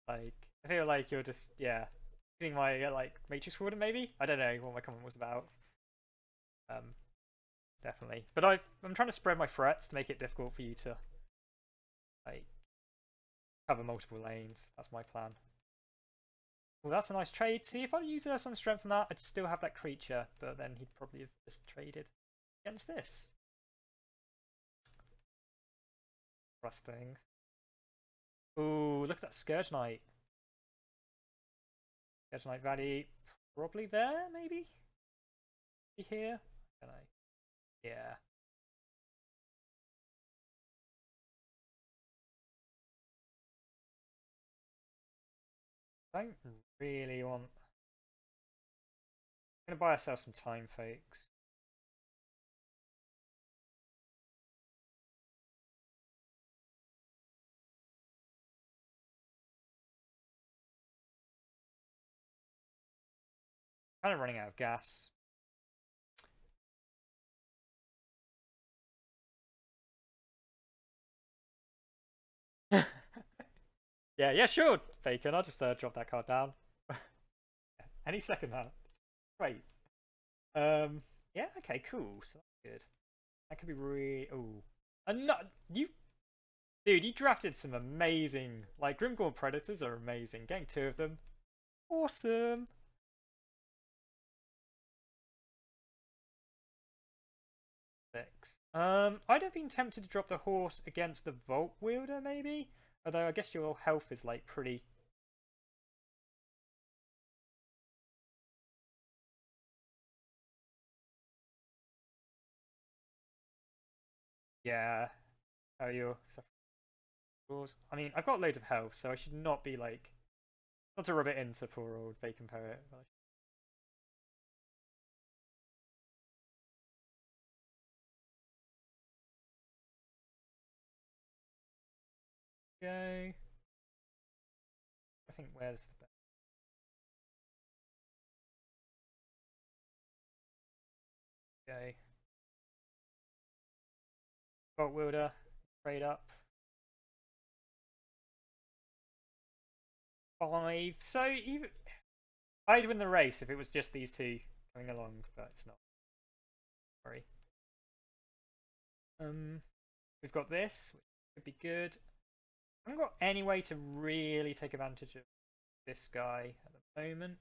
Like, I feel like you're just getting my like Matrix Warden maybe. I don't know what my comment was about. Um, definitely. But I'm trying to spread my threats to make it difficult for you to like cover multiple lanes. That's my plan. Well, that's a nice trade. See, if I use some strength on that, I'd still have that creature, but then he'd probably have just traded against this. Interesting. Ooh, look at that Scourge Knight. Scourge Knight value probably there, maybe? Here? I don't know. Yeah. I don't really want... I'm going to buy ourselves some time, folks. Kind of running out of gas. Yeah, sure, Bacon. I'll just drop that card down. Any second now. Great. Yeah, okay, cool. So that's good. That could be really. Oh, and not you, dude. You drafted some amazing. Like Grimgore Predators are amazing. Getting 2 of them, awesome. Six. I'd have been tempted to drop the horse against the Vault Wielder, maybe. Although I guess your health is like pretty. Yeah. How are you? I mean, I've got loads of health, so I should not be like. Not to rub it into poor old Bacon Parrot. Go. I think where's the go? Vault Wielder. Trade up. 5. So even I'd win the race if it was just these 2 coming along, but it's not. Sorry. We've got this, which could be good. I haven't got any way to really take advantage of this guy at the moment.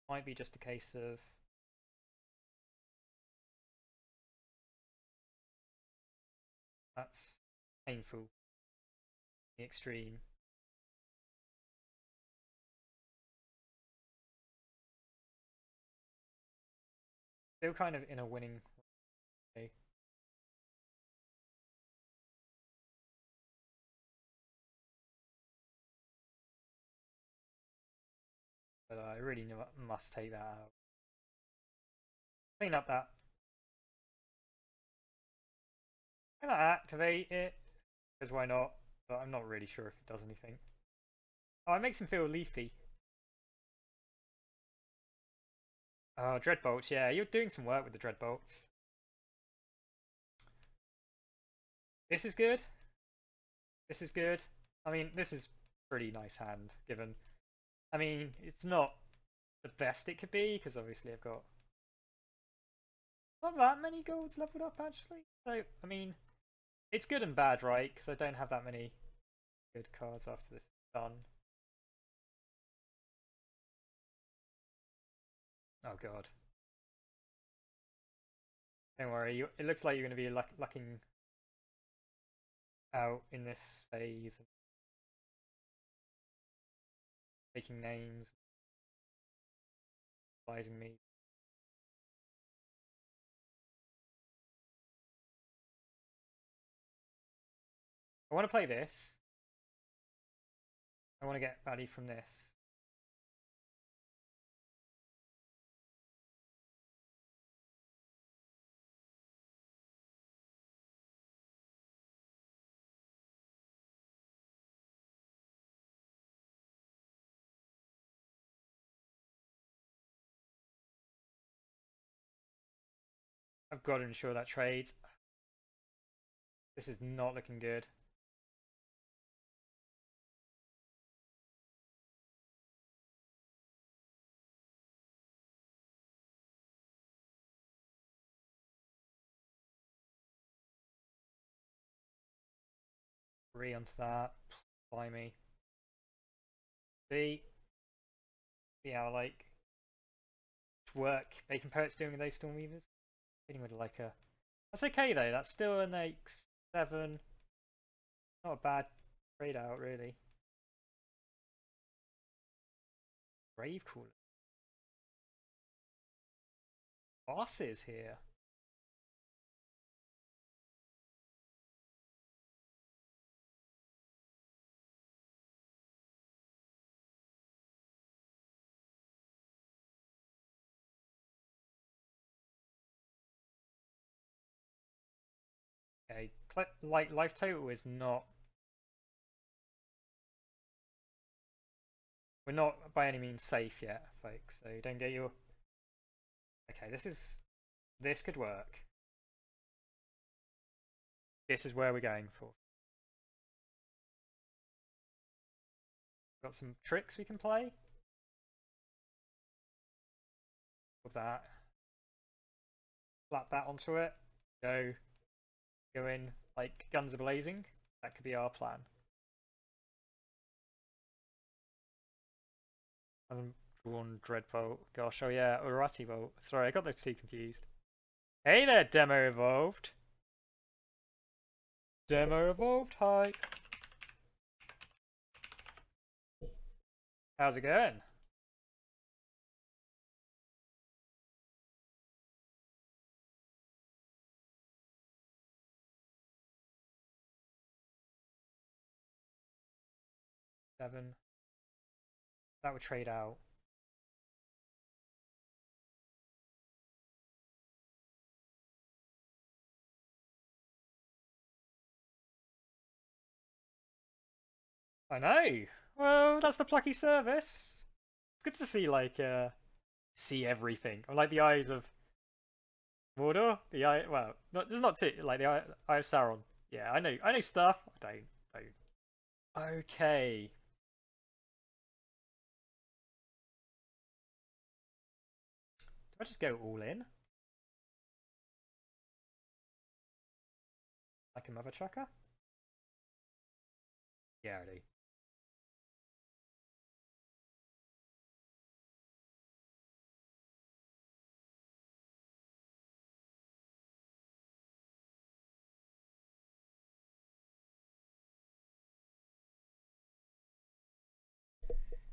Might be just a case of that's painful, the extreme. Still kind of in a winning way. But I really must take that out. Clean up that. Can I activate it? Because why not? But I'm not really sure if it does anything. Oh, it makes him feel leafy. Oh, Dreadbolts, yeah, you're doing some work with the Dreadbolts. This is good. This is good. I mean, this is pretty nice hand, given... I mean, it's not the best it could be, because obviously I've got not that many golds leveled up, actually. So, I mean, it's good and bad, right? Because I don't have that many good cards after this is done. Oh, God. Don't worry, it looks like you're going to be lucking out in this phase. Taking names. Advising me. I want to play this. I want to get value from this. I've got to ensure that trades. This is not looking good. Agree onto that. Blimey. See how like work Bacon Poet's doing with those Stormweavers? Hitting with like a. That's okay though. That's still an 8-7. Not a bad trade out really. Grave Crawler. Bosses here. Okay, like life total is not. We're not by any means safe yet, folks. So don't get your. Okay, this could work. This is where we're going for. Got some tricks we can play with that. Slap that onto it. Go in like guns are blazing. That could be our plan. Drawn Dreadbolt. Gosh, oh yeah, Urati Bolt. Sorry, I got those two confused. Hey there, Demo Evolved. Demo Evolved, hi. How's it going? Seven. That would trade out. I know. Well, that's the plucky service. It's good to see like see everything. I like the eyes of Mordor. The eye. Well, there's not two. Like the eye of Sauron. Yeah, I know stuff. I don't. Okay. Do I just go all in? Like a mother trucker? Yeah, I do.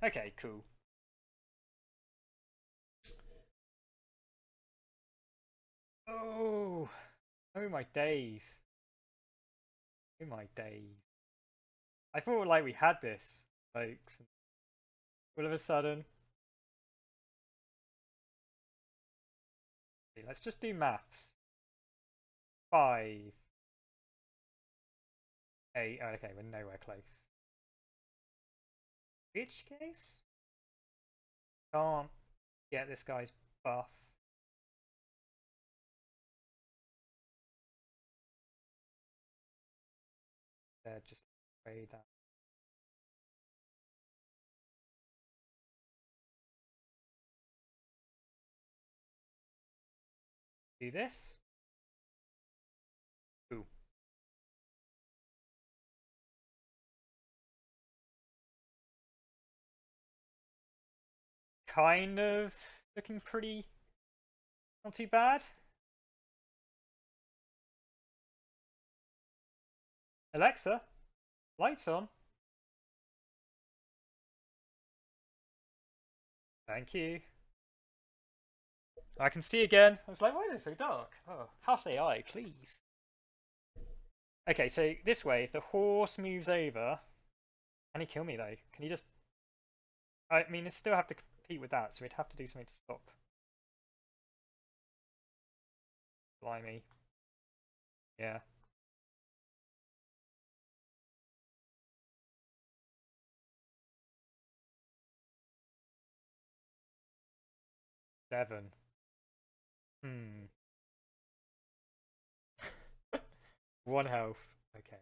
Okay, cool. Oh, oh my days. Oh my days. I thought like we had this, folks. All of a sudden, okay, let's just do maths. 5, 8. Oh, okay, we're nowhere close. Which case, can't get this guy's buff. Just trade that. Do this. Ooh. Kind of looking pretty not too bad. Alexa, lights on. Thank you. I can see again. I was like, why is it so dark? Oh, house AI, please. Okay, so this way, if the horse moves over, can he kill me though? Can he just? I mean, I still have to compete with that, so we'd have to do something to stop. Blimey. Yeah. Seven. Hmm. 1 health. Okay.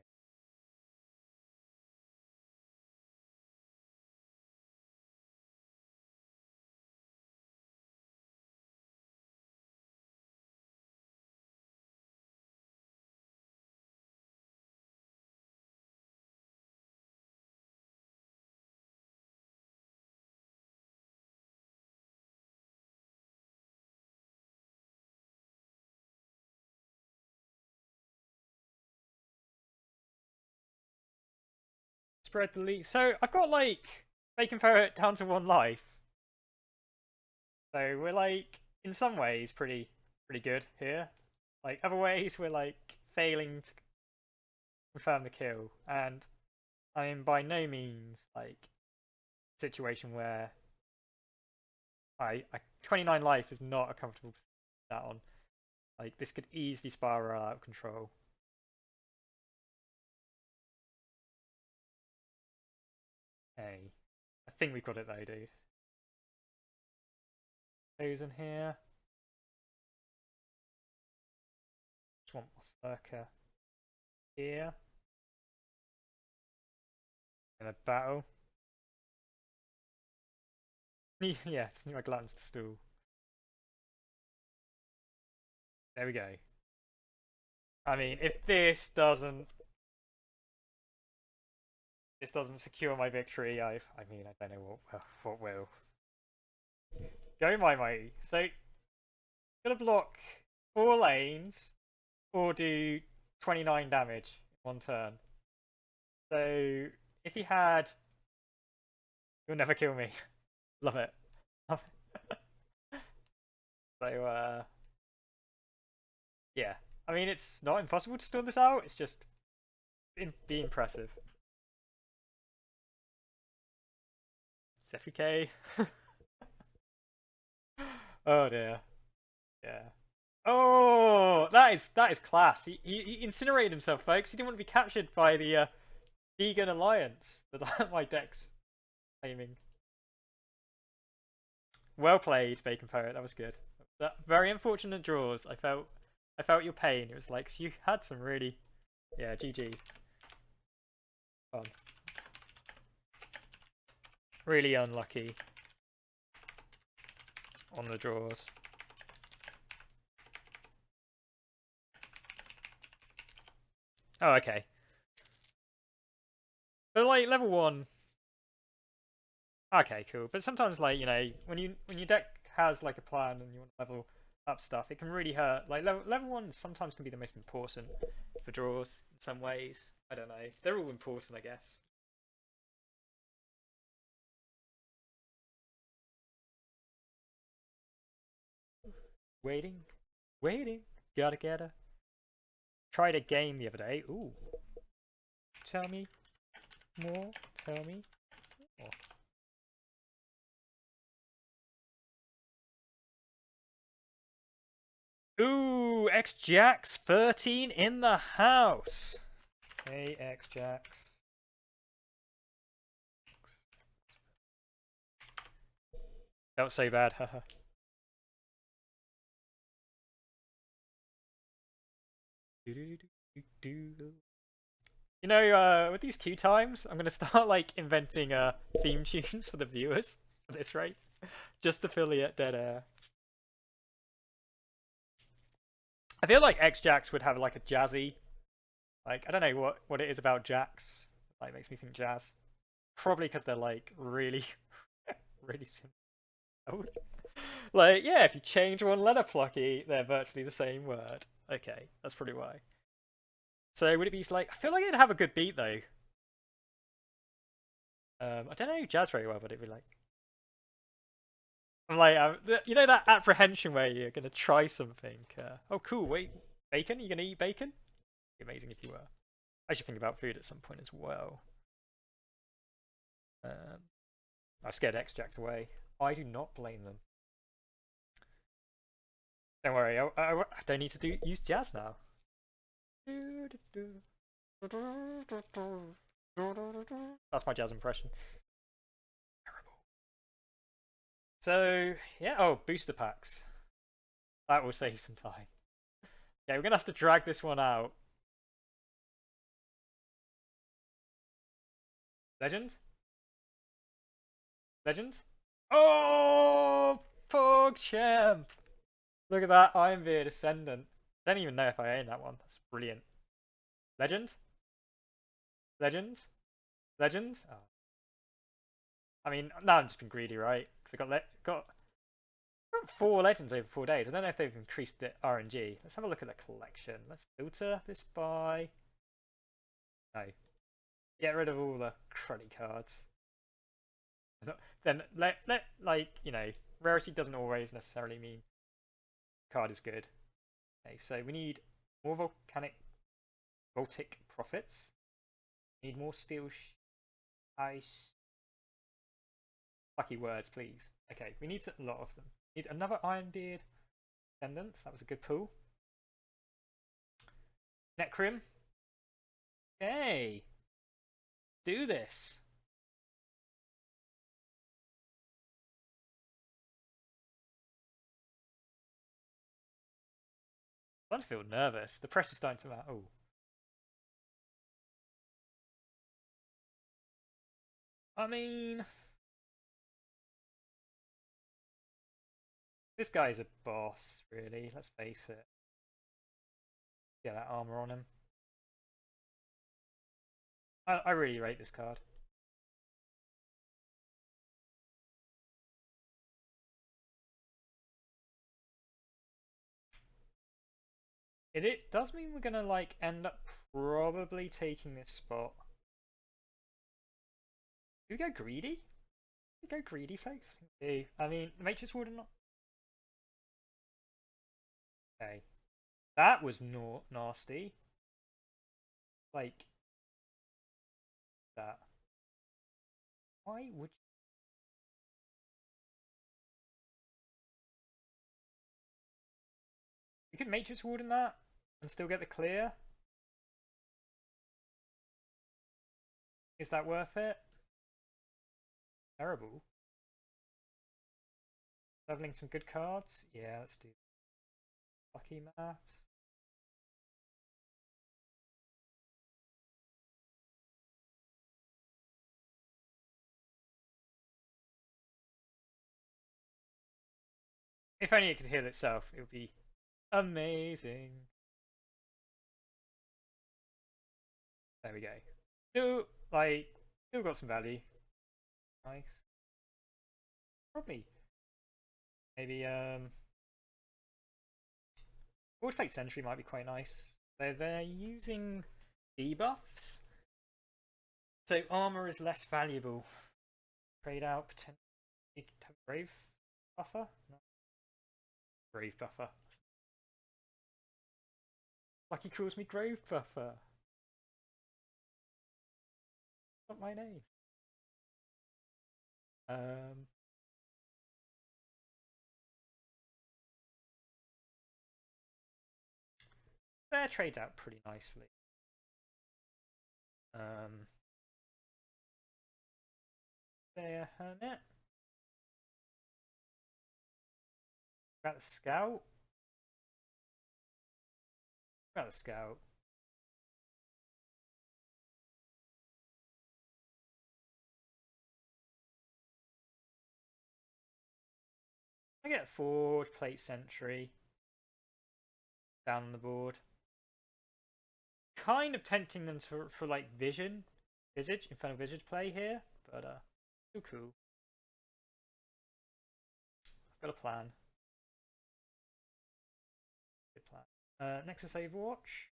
spread the leak. So I've got like Bacon Ferret down to 1 life. So we're like in some ways pretty good here. Like other ways we're like failing to confirm the kill, and I am by no means like a situation where I 29 life is not a comfortable position to put that on. Like this could easily spiral out of control. Hey, I think we've got it though, dude. Those in here. Swamp Berserker here. In a battle. Yeah, just need my glands to stool. There we go. I mean, if this doesn't secure my victory, I mean, I don't know what will. Go my mighty. So, gonna block 4 lanes or do 29 damage in 1 turn. So, if he had, you'll never kill me. Love it. Love it. So, yeah. I mean, it's not impossible to stall this out. It's just be impressive. Sefuke. Oh dear. Yeah. Oh, that is class. He incinerated himself, folks. He didn't want to be captured by the vegan alliance that my deck's claiming. Well played, Bacon Ferret. That was good. Very unfortunate draws. I felt your pain. It was like you had some really, yeah, GG. Fun. Really unlucky on the draws. Oh, okay. So like level 1. Okay, cool. But sometimes, like, you know, when your deck has like a plan and you want to level up stuff, it can really hurt. Like level 1 sometimes can be the most important for draws in some ways. I don't know. They're all important, I guess. Waiting. Gotta get her. Tried a game the other day. Ooh. Tell me more. Tell me more. Ooh, X-Jax 13 in the house. Hey, X-Jax. That was so bad, haha. You know, with these queue times, I'm gonna start like inventing theme tunes for the viewers at this rate, just to fill the dead air. I feel like X-Jax would have like a jazzy, like I don't know what it is about Jax, like makes me think jazz. Probably because they're like really, really simple. Like yeah, if you change one letter, Plucky, they're virtually the same word. Okay, that's probably why. So would it be like? I feel like it'd have a good beat though. I don't know jazz very well, but it'd be like. I'm like, you know that apprehension where you're gonna try something. Oh, cool. Wait, bacon? You gonna eat bacon? It'd be amazing if you were. I should think about food at some point as well. I've scared X-Jax away. I do not blame them. Don't worry, I don't need to use jazz now. That's my jazz impression. Terrible. So, yeah, oh, booster packs. That will save some time. Yeah, we're gonna have to drag this one out. Legend? Legend? Oh, PogChamp! Look at that, Ironbeard Ascendant. I don't even know if I own that one. That's brilliant. Legend? Legend? Legend? Oh. I mean, now I'm just being greedy, right? Because I got 4 legends over 4 days. I don't know if they've increased the RNG. Let's have a look at the collection. Let's filter this by... No. Get rid of all the cruddy cards. Then like, you know, rarity doesn't always necessarily mean card is good. Okay, so we need more voltic profits. We need more steel ice. Lucky words, please. Okay, we need a lot of them. We need another Ironbeard Descendants. That was a good pull. Necrim. Okay. Do this. I feel nervous. The pressure's starting to mount. Oh. I mean, this guy's a boss, really. Let's face it. Get that armor on him. I really rate this card. It does mean we're gonna like end up probably taking this spot. Do we go greedy? Do we go greedy, folks? I think we do. I mean, the Matrix Warden not. Okay. That was not nasty. Like that. Why would you? You could Matrix Warden that and still get the clear? Is that worth it? Terrible. Leveling some good cards? Yeah, let's do lucky maps. If only it could heal itself, it would be amazing. There we go. Still got some value. Nice. Probably. Maybe, Forge Plate Sentry might be quite nice. They're using debuffs. So armor is less valuable. Trade out potentially Brave Buffer? No. Grave Buffer. Lucky calls me Grave Buffer. Not my name. There trades out pretty nicely. There, Hermit. About the Scout. About the Scout. I get Forge Plate Sentry down on the board. Kind of tempting them for like Infernal Visage play here, but still cool. I've got a plan. Good plan. Nexus Overwatch.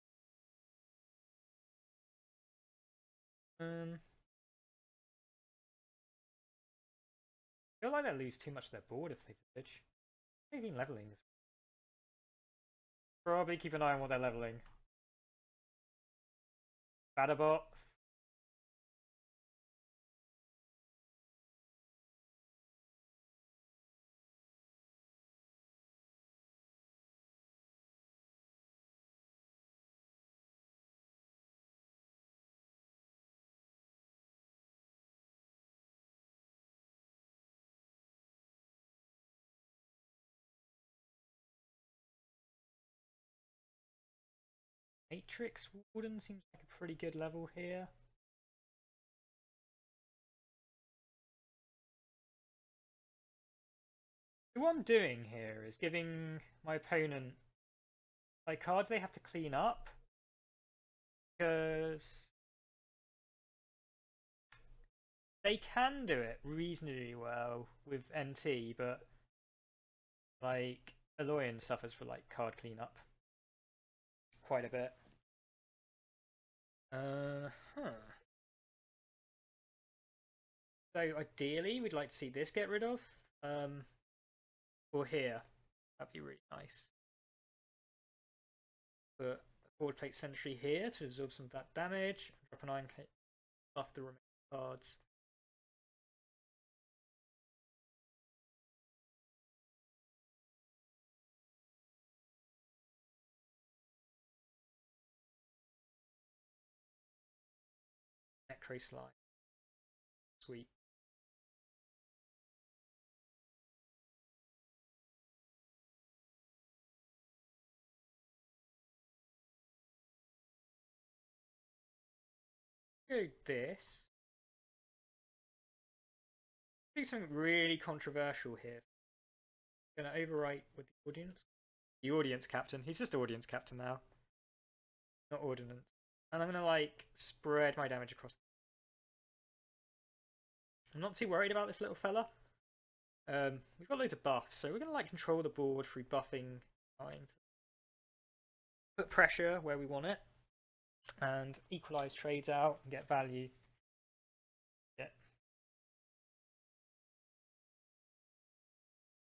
I feel like they lose too much of their board if they Visage. They've been leveling this. Probably keep an eye on what they're leveling. Batterbot. Matrix Warden seems like a pretty good level here. So what I'm doing here is giving my opponent like cards they have to clean up, because they can do it reasonably well with NT, but like Aloyan suffers for like card cleanup quite a bit. So ideally, we'd like to see this get rid of, or here. That'd be really nice. Put a forward plate sentry here to absorb some of that damage. Drop an iron plate off the remaining cards. Necro slide. Sweet. Do this. Do something really controversial here. Gonna overwrite with the audience. The audience captain. He's just audience captain now. Not ordinance. And I'm gonna like spread my damage across. I'm not too worried about this little fella. We've got loads of buffs, so we're gonna like control the board through buffing, trying to put pressure where we want it, and equalize trades out and get value. Yeah.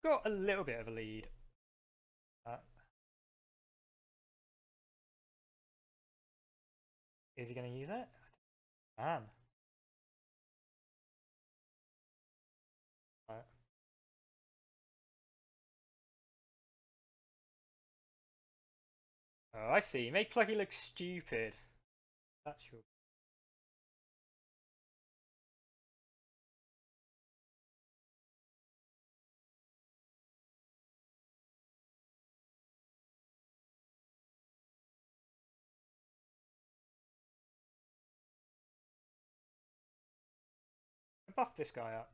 Got a little bit of a lead. Is he going to use it? Man. Right. Oh, I see. Make Plucky look stupid. That's your. Buff this guy up.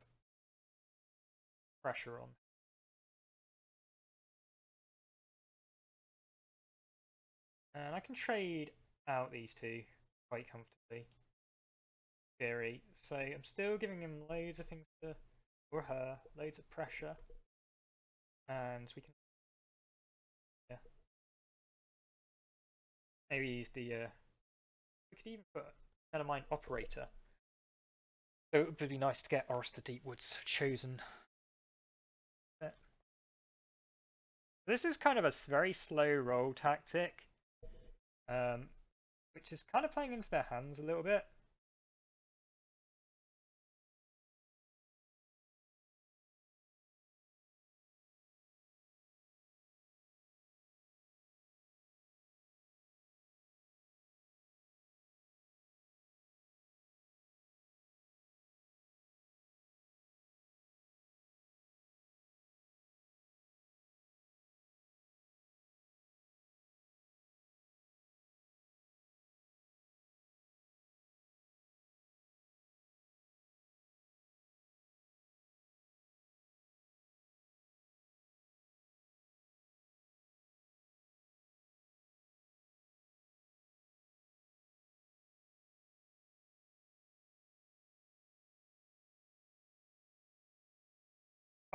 Pressure on. And I can trade out these two quite comfortably. Theory. So I'm still giving him loads of things to, or her, loads of pressure. And we can, yeah. Maybe use the, we could even put an mine operator. So it would be nice to get Orister Deepwoods chosen. This is kind of a very slow roll tactic, which is kind of playing into their hands a little bit.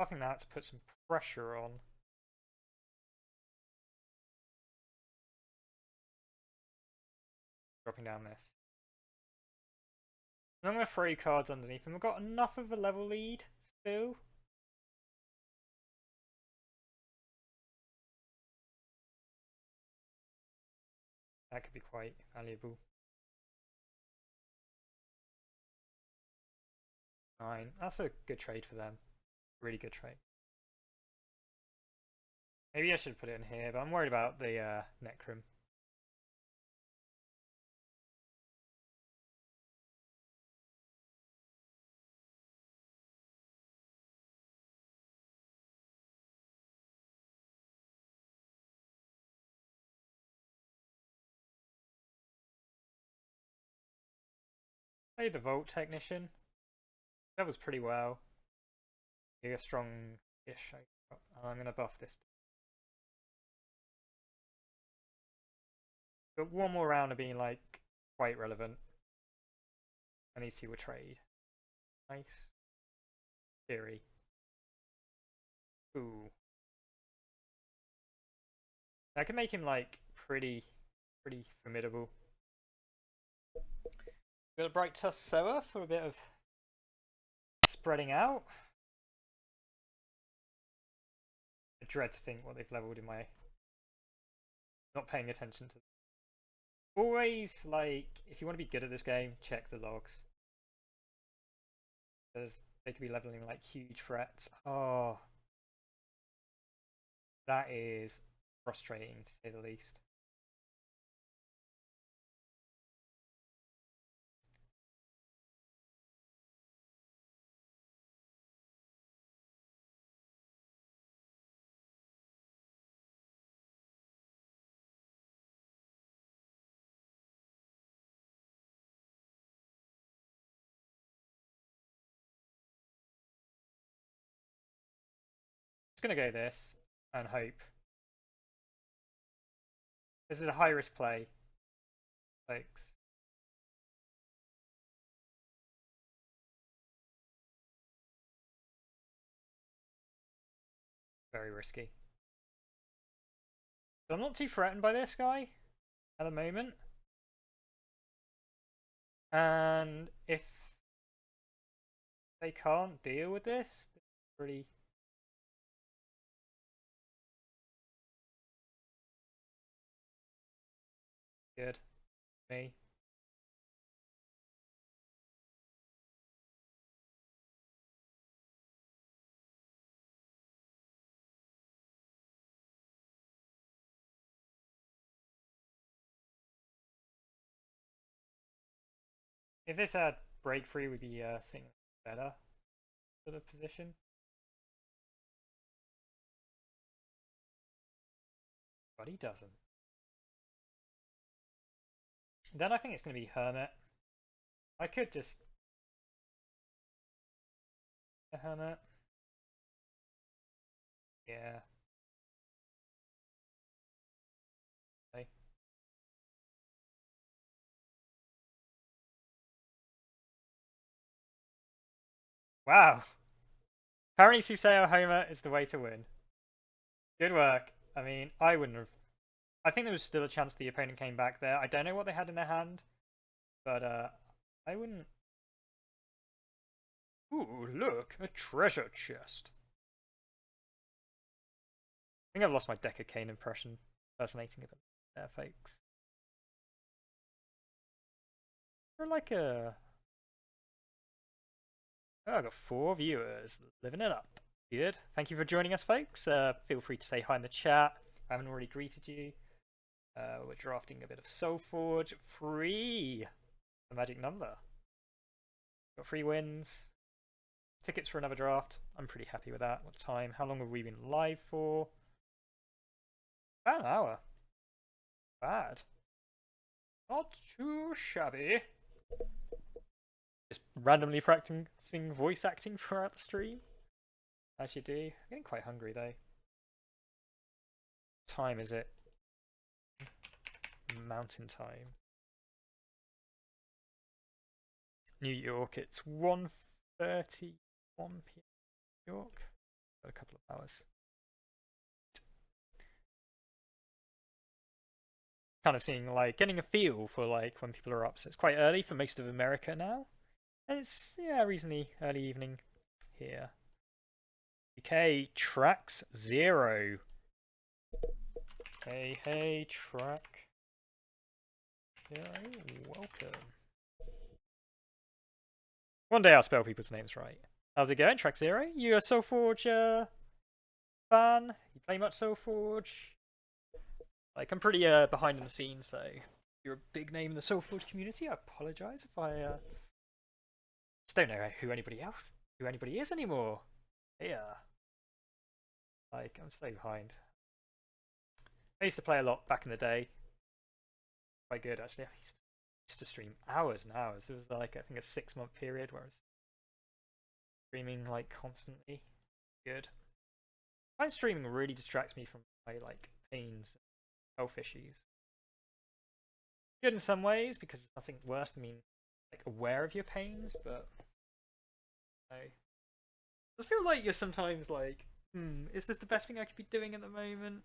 Buffing that to put some pressure on. Dropping down this. And I'm going to throw cards underneath, and we've got enough of a level lead still. That could be quite valuable. 9. That's a good trade for them. Really good trade. Maybe I should put it in here, but I'm worried about the Necrom. Play the Vault Technician. That was pretty well. A strong-ish. I'm going to buff this. But one more round of being like quite relevant. And these two were trade. Nice. Theory. Ooh. I can make him like pretty formidable. Got a Bright Tusk Sower for a bit of spreading out. I dread to think what they've leveled in my... Not paying attention to... Always, like, if you want to be good at this game, check the logs. Because they could be leveling, like, huge threats. Oh. That is frustrating, to say the least. Just gonna go this and hope. This is a high risk play, folks. Very risky. But I'm not too threatened by this guy at the moment. And if they can't deal with this, it's pretty... good. Me. If this had breakthrough, we'd be seeing a better sort of position. But he doesn't. Then I think it's going to be Hermit. I could just... a Hermit. Yeah. Okay. Wow. Apparently Suseo Homer is the way to win. Good work. I mean, I wouldn't have... I think there was still a chance the opponent came back there. I don't know what they had in their hand. But I wouldn't... Ooh, look, a treasure chest. I think I've lost my Decker Kane impression, impersonating a bit there, folks. We're like a... Oh, I've got 4 viewers, living it up. Good. Thank you for joining us, folks. Feel free to say hi in the chat. I haven't already greeted you. We're drafting a bit of SolForge. Free! The magic number. Got 3 wins. Tickets for another draft. I'm pretty happy with that. What time? How long have we been live for? About an hour. Bad. Not too shabby. Just randomly practicing voice acting throughout the stream. As you do. I'm getting quite hungry though. What time is it? Mountain time. New York, it's 1:31 p.m. New York. Got a couple of hours. Kind of seeing, like, getting a feel for, like, when people are up. So it's quite early for most of America now. And it's, yeah, reasonably early evening here. UK, Tracks 0. Hey, Track 0, welcome. One day I'll spell people's names right. How's it going, Track 0? You a SolForge fan? You play much SolForge? Like, I'm pretty behind in the scenes, so if you're a big name in the SolForge community, I apologise if I just don't know who anybody is anymore. Yeah. Like, I'm so behind. I used to play a lot back in the day. Quite good, actually. I used to stream hours and hours. There was, like, I think a 6-month period where I was streaming, like, constantly. Good. I find streaming really distracts me from my, like, pains and health issues. Good in some ways, because there's nothing worse than being, like, aware of your pains, but I just feel like you're sometimes like, is this the best thing I could be doing at the moment?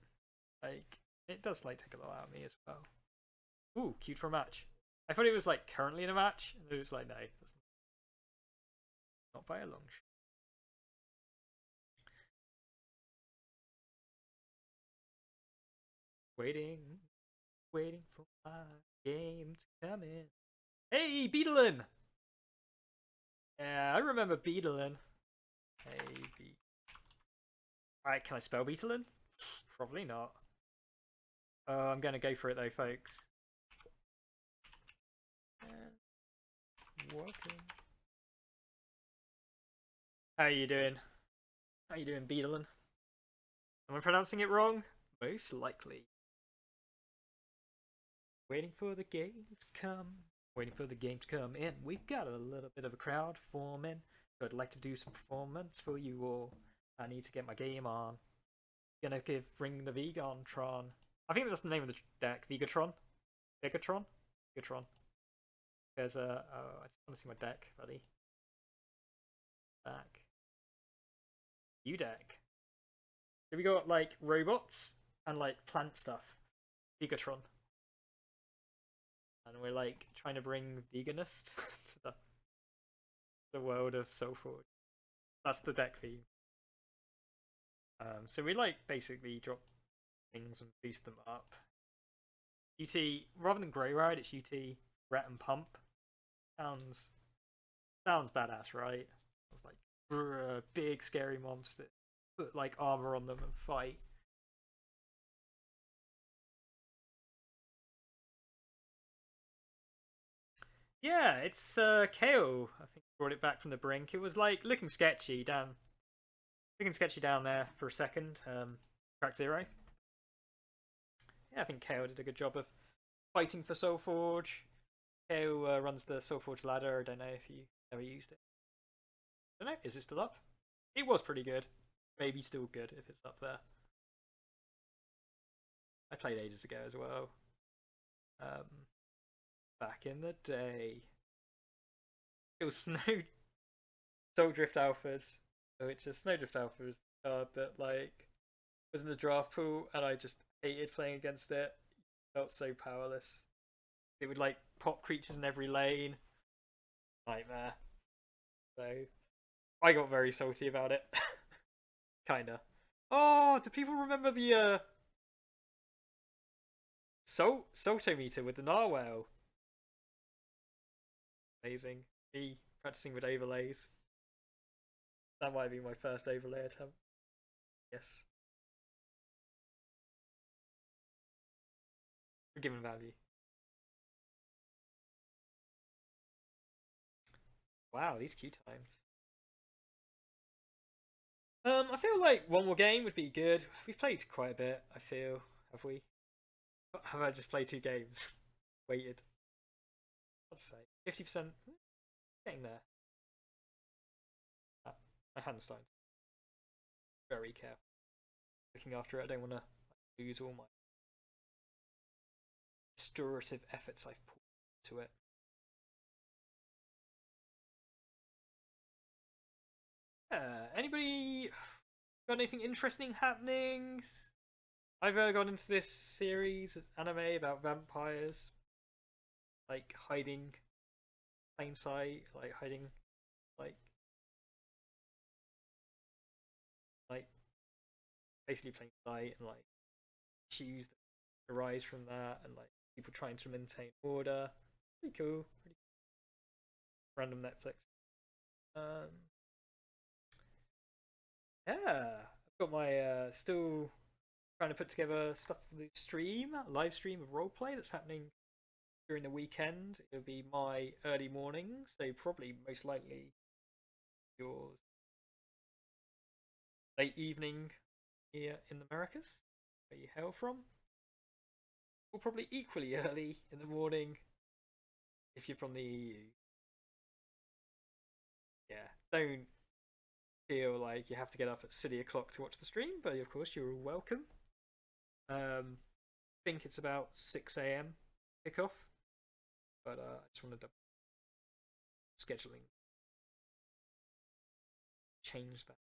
Like, it does, like, take a lot out of me as well. Ooh, cute for a match. I thought it was, like, currently in a match, and it was like, no, not by a long shot. Waiting, waiting for my game to come in. Hey, Beetlein! Yeah, I remember Beetlein. Hey, Alright, can I spell Beetlein? Probably not. Oh, I'm gonna go for it though, folks. Welcome. How you doing? How you doing, Beetlein? Am I pronouncing it wrong? Most likely. Waiting for the game to come. Waiting for the game to come in. We've got a little bit of a crowd forming, so I'd like to do some performance for you all. I need to get my game on. Gonna bring the Vegontron. I think that's the name of the deck. Vegatron? Vegatron? Vegatron. There's a. Oh, I just want to see my deck, buddy. Back. U deck. So we got like robots and like plant stuff. Vegatron. And we're like trying to bring veganist to the world of SolForge. That's the deck theme. So we like basically drop things and boost them up. UT rather than Grey Ride, it's UT Ret and Pump. Sounds badass, right? It's like big scary monsters. Put like armor on them and fight. Yeah, it's KO. I think brought it back from the brink. It was like looking sketchy down there for a second. Track 0. Yeah, I think KO did a good job of fighting for SolForge. KO runs the SolForge ladder. I don't know if you ever used it. I don't know. Is it still up? It was pretty good. Maybe still good if it's up there. I played ages ago as well. Back in the day. It was Soul Drift Alphas, which is Snowdrift Alpha is the card that like was in the draft pool, and I just hated playing against it. Felt so powerless. It would like pop creatures in every lane. Nightmare. So I got very salty about it. Kinda. Oh, do people remember the Salto meter with the Narwhal? Amazing. Me practicing with overlays. That might be my first overlay attempt. Yes. Forgiven value. Wow, these queue times. I feel like one more game would be good. We've played quite a bit, I feel. Have we? Have I just played 2 games? Waited. I'd say 50%. Getting there. My hand's starting. Very careful. Looking after it. I don't want to lose all my restorative efforts I've put into it. Anybody got anything interesting happening? I've gone into this series of anime about vampires, like hiding, plain sight, like hiding, like basically plain sight, and like issues that arise from that, and like people trying to maintain order. Pretty cool. Pretty random Netflix. Yeah, I've got my still trying to put together stuff for the live stream of roleplay that's happening during the weekend. It'll be my early morning, so probably most likely yours late evening here in the Americas, where you hail from. Or probably equally early in the morning if you're from the EU. Yeah, don't feel like you have to get up at silly o'clock to watch the stream, but of course you're all welcome. I think it's about 6 a.m. kickoff, but I just wanted to scheduling change that.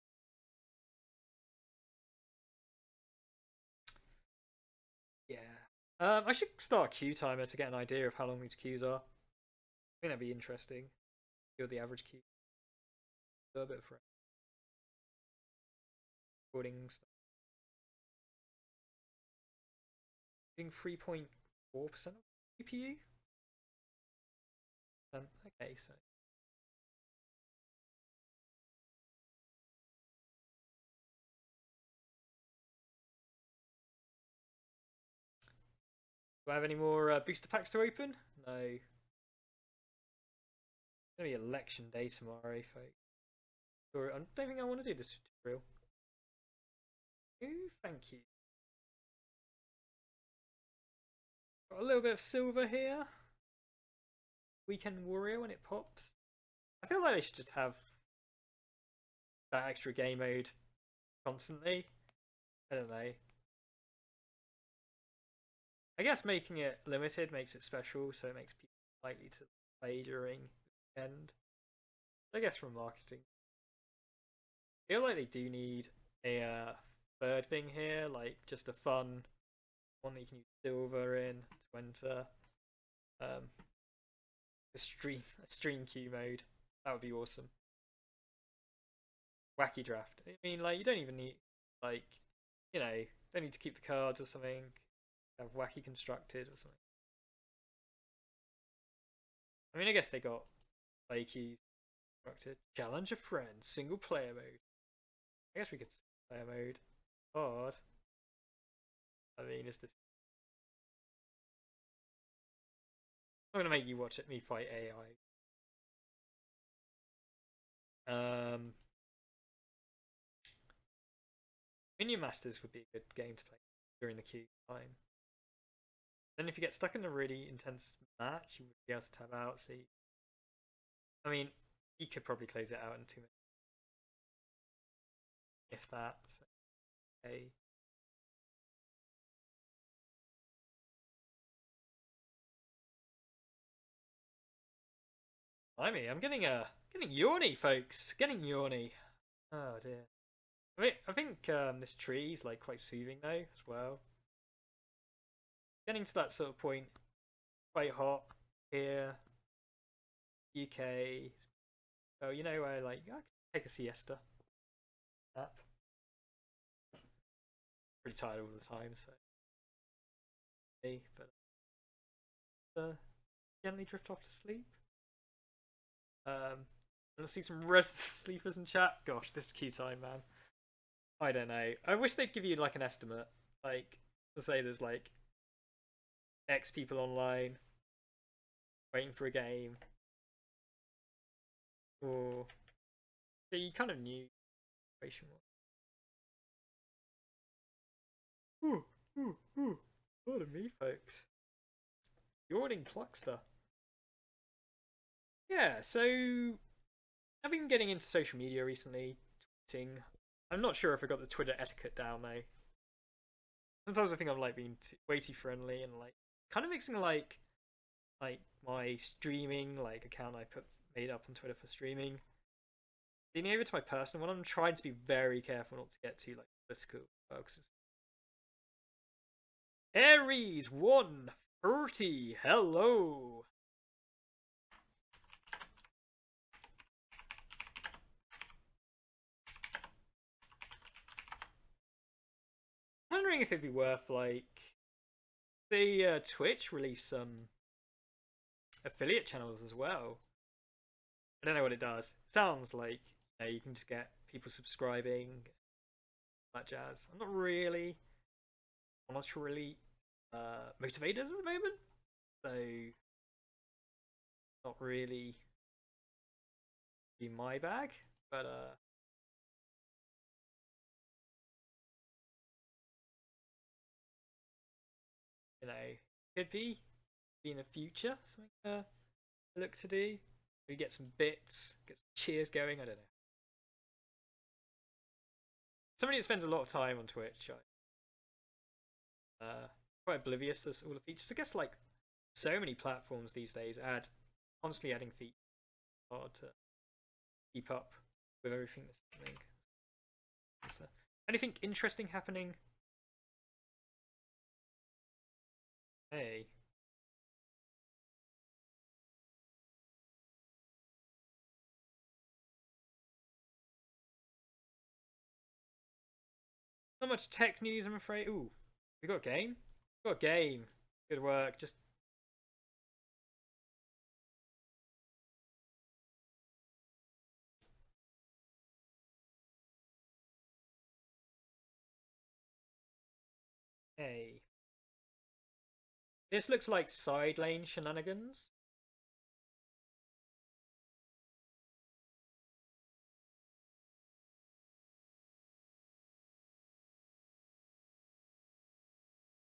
Yeah. I should start a queue timer to get an idea of how long these queues are. I think that'd be interesting. Feel the average queue. Do a bit of recording stuff. Using 3.4% of CPU. Okay, so do I have any more booster packs to open? No. It's gonna be election day tomorrow, folks. Or I don't think I want to do this tutorial. Ooh, thank you. Got a little bit of silver here. Weekend Warrior when it pops. I feel like they should just have that extra game mode constantly. I don't know. I guess making it limited makes it special, so it makes people likely to play during the weekend. I guess from marketing. I feel like they do need a third thing here, like just a fun one that you can use silver in to enter. A stream queue mode. That would be awesome. Wacky draft. I mean, like you don't even need like, you know, don't need to keep the cards or something. Have wacky constructed or something. I mean, I guess they got flaky constructed. Challenge a friend. Single player mode. I guess we could player mode. Hard. I mean, is this? I'm gonna make you watch it. Me fight AI. Minion Masters would be a good game to play during the queue time. Then if you get stuck in a really intense match, you would be able to tab out. So I mean, you could probably close it out in 2 minutes. If that. So, okay. I'm getting yawny, folks. Getting yawny. Oh dear. I think this tree is like quite soothing though as well. Getting to that sort of point, quite hot here, UK. So you know where like I can take a siesta, nap. Pretty tired all the time, so but gently drift off to sleep. Let's see some resident sleepers in chat. Gosh, this is queue time, man. I don't know. I wish they'd give you like an estimate, like to say there's like X people online waiting for a game, or so you kind of knew the situation was. Ooh. Pardon me, folks. Yawning Pluckster. Yeah, so I've been getting into social media recently, tweeting. I'm not sure if I got the Twitter etiquette down though. Sometimes I think I'm like being way too friendly and like kind of mixing like my streaming like account I made up on Twitter for streaming. Being over to my personal one, I'm trying to be very careful not to get too like political focuses. Aries 130, hello. I'm wondering if it'd be worth like the Twitch release some affiliate channels as well. I don't know what it does. Sounds like you can just get people subscribing, that jazz. I'm not really motivated at the moment, so not really be my bag. But you know, could be in the future something I look to do. Maybe get some bits, get some cheers going. I don't know. Somebody that spends a lot of time on Twitch, quite oblivious to all the features. I guess like so many platforms these days constantly adding features. Hard to keep up with everything that's happening. So, anything interesting happening? Hey. Not much tech news, I'm afraid. Ooh, we got a game. Got a game. Good work. Just hey. This looks like side lane shenanigans.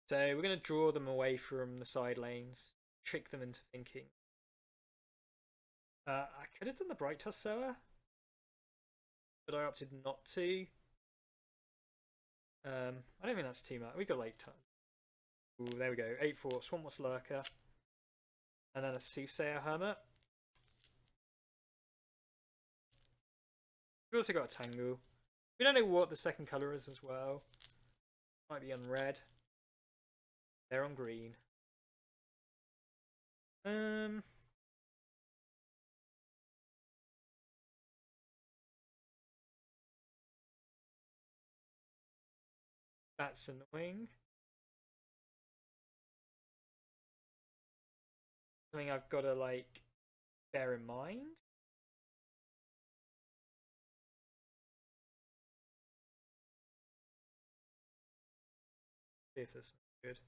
So we're going to draw them away from the side lanes, trick them into thinking. I could have done the Bright Tusk Sower, but I opted not to. I don't think that's too much. We got late turn. Ooh, there we go. 8/4, Swampless Lurker. And then a Soothsayer Hermit. We've also got a Tangle. We don't know what the second colour is as well. Might be on red. They're on green. That's annoying. Something I've got to like bear in mind. See if this is good.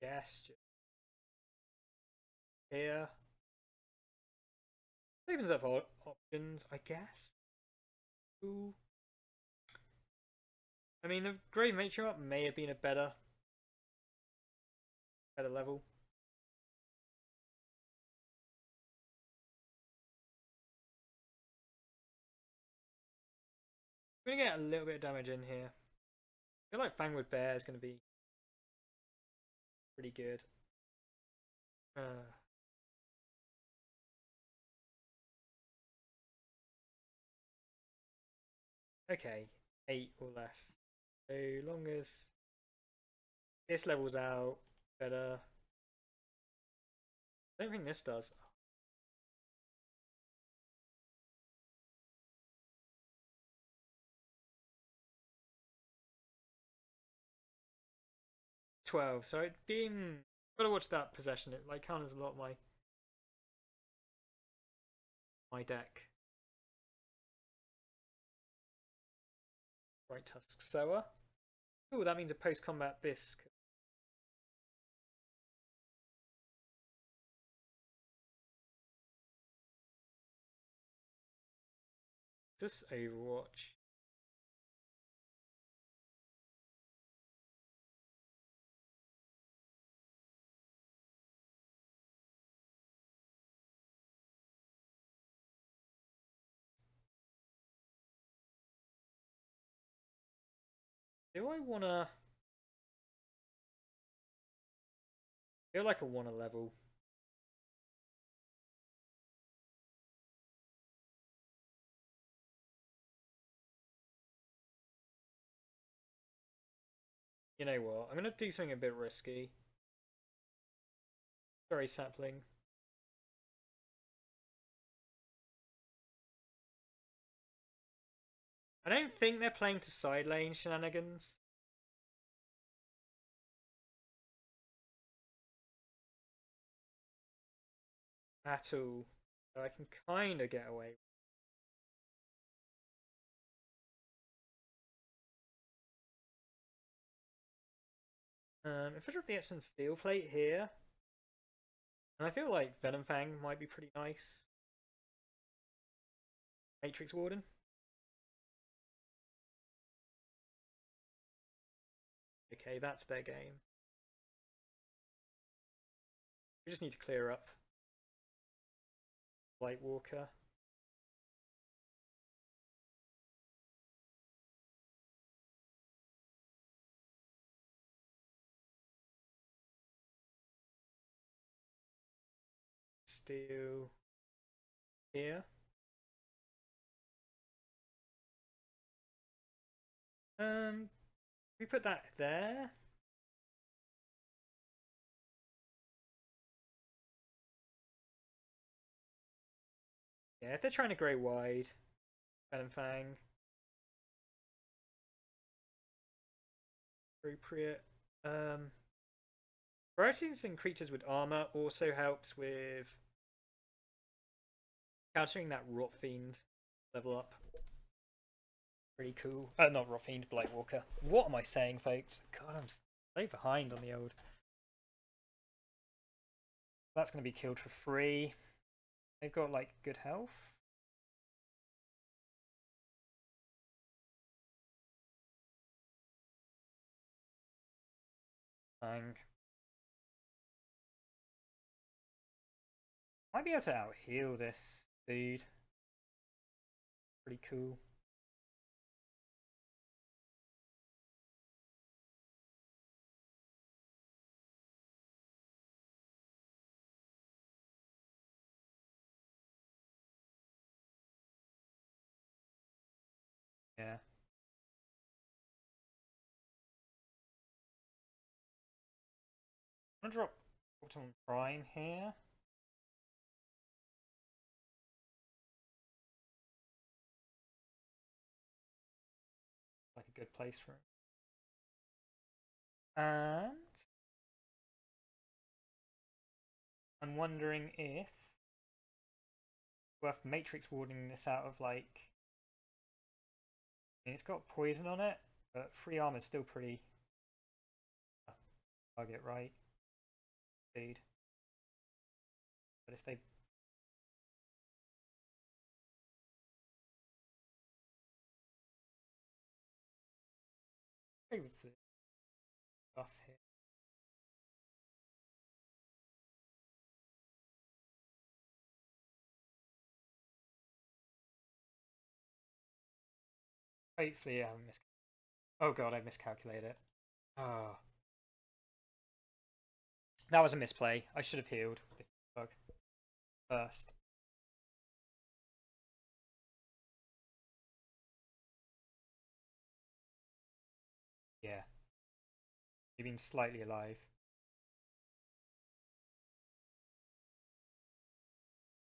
Yes. Here. Opens up options, I guess. Ooh. I mean, the Grave Matriarch may have been a better level. I'm gonna get a little bit of damage in here. I feel like Fangwood Bear is gonna be pretty good. Okay, 8 or less. So long as this levels out better. I don't think this does. 12. So it being gotta watch that possession. It like counters a lot of my deck. Right, Tusk Sower. Ooh, that means a post-combat Bisque. Is this Overwatch? Do I wanna? I feel like I want a level. You know what? I'm gonna do something a bit risky. Sorry, sapling. I don't think they're playing to side lane shenanigans. At all. So I can kind of get away. If I drop the Epson Steel Plate here, and I feel like Venom Fang might be pretty nice. Matrix Warden. Okay, that's their game. We just need to clear up Light Walker. Steel here. We put that there. Yeah, if they're trying to grow wide, Venom Fang. Appropriate. Varieties in creatures with armor also helps with countering that Rot Fiend level up. Pretty cool. Not Rot Fiend, Blightwalker. What am I saying, folks? God, I'm so behind on the old. That's going to be killed for free. They've got like good health. Bang. Might be able to out heal this dude. Pretty cool. Yeah. I'm gonna drop Optimum Prime here. Like a good place for him. And I'm wondering if worth Matrix warding this out of like. I mean, it's got poison on it, but free armor is still pretty. Target right. Speed. But if they. Go with the buff here. Hopefully, I haven't Oh god, I miscalculated it. Oh. That was a misplay. I should have healed the bug first. Yeah. You've been slightly alive.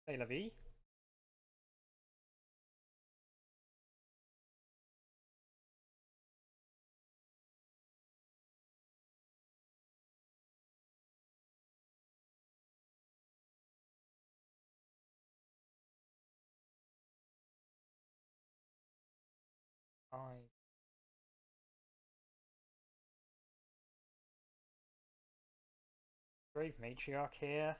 Say la vie. I Brave Matriarch here.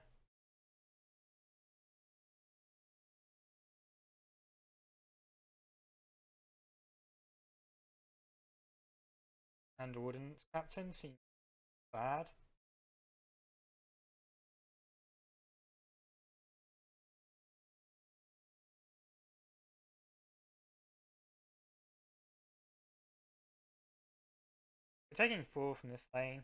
And Ordnance Captain seems bad. We're taking 4 from this lane.